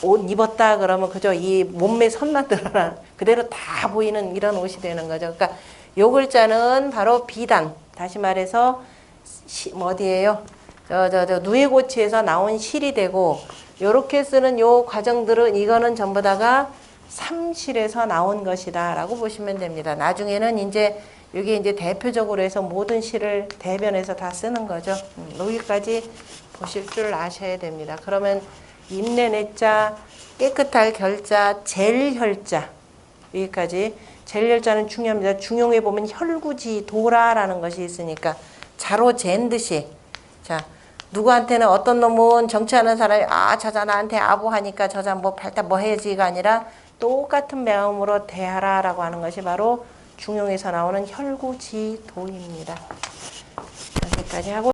옷 입었다 그러면 그저 이 몸매 선만 드러나 그대로 다 보이는 이런 옷이 되는 거죠. 그러니까 요 글자는 바로 비단. 다시 말해서 어디예요? 누에고치에서 나온 실이 되고 요렇게 쓰는 요 과정들은 이거는 전부 다가 삼실에서 나온 것이다 라고 보시면 됩니다. 나중에는 이제 이게 이제 대표적으로 해서 모든 실을 대변해서 다 쓰는 거죠. 여기까지 보실 줄 아셔야 됩니다. 그러면 임내내자, 깨끗할 결자, 젤혈자 여기까지. 젤혈자는 중요합니다. 중용에 보면 혈구지 도라라는 것이 있으니까 자로 잰 듯이 자 누구한테는 어떤 놈은 정치하는 사람이 저자 나한테 아부하니까 저자 뭐 발다 뭐 해야지가 아니라 똑같은 마음으로 대하라라고 하는 것이 바로 중용에서 나오는 혈구지도입니다. 여기까지 하고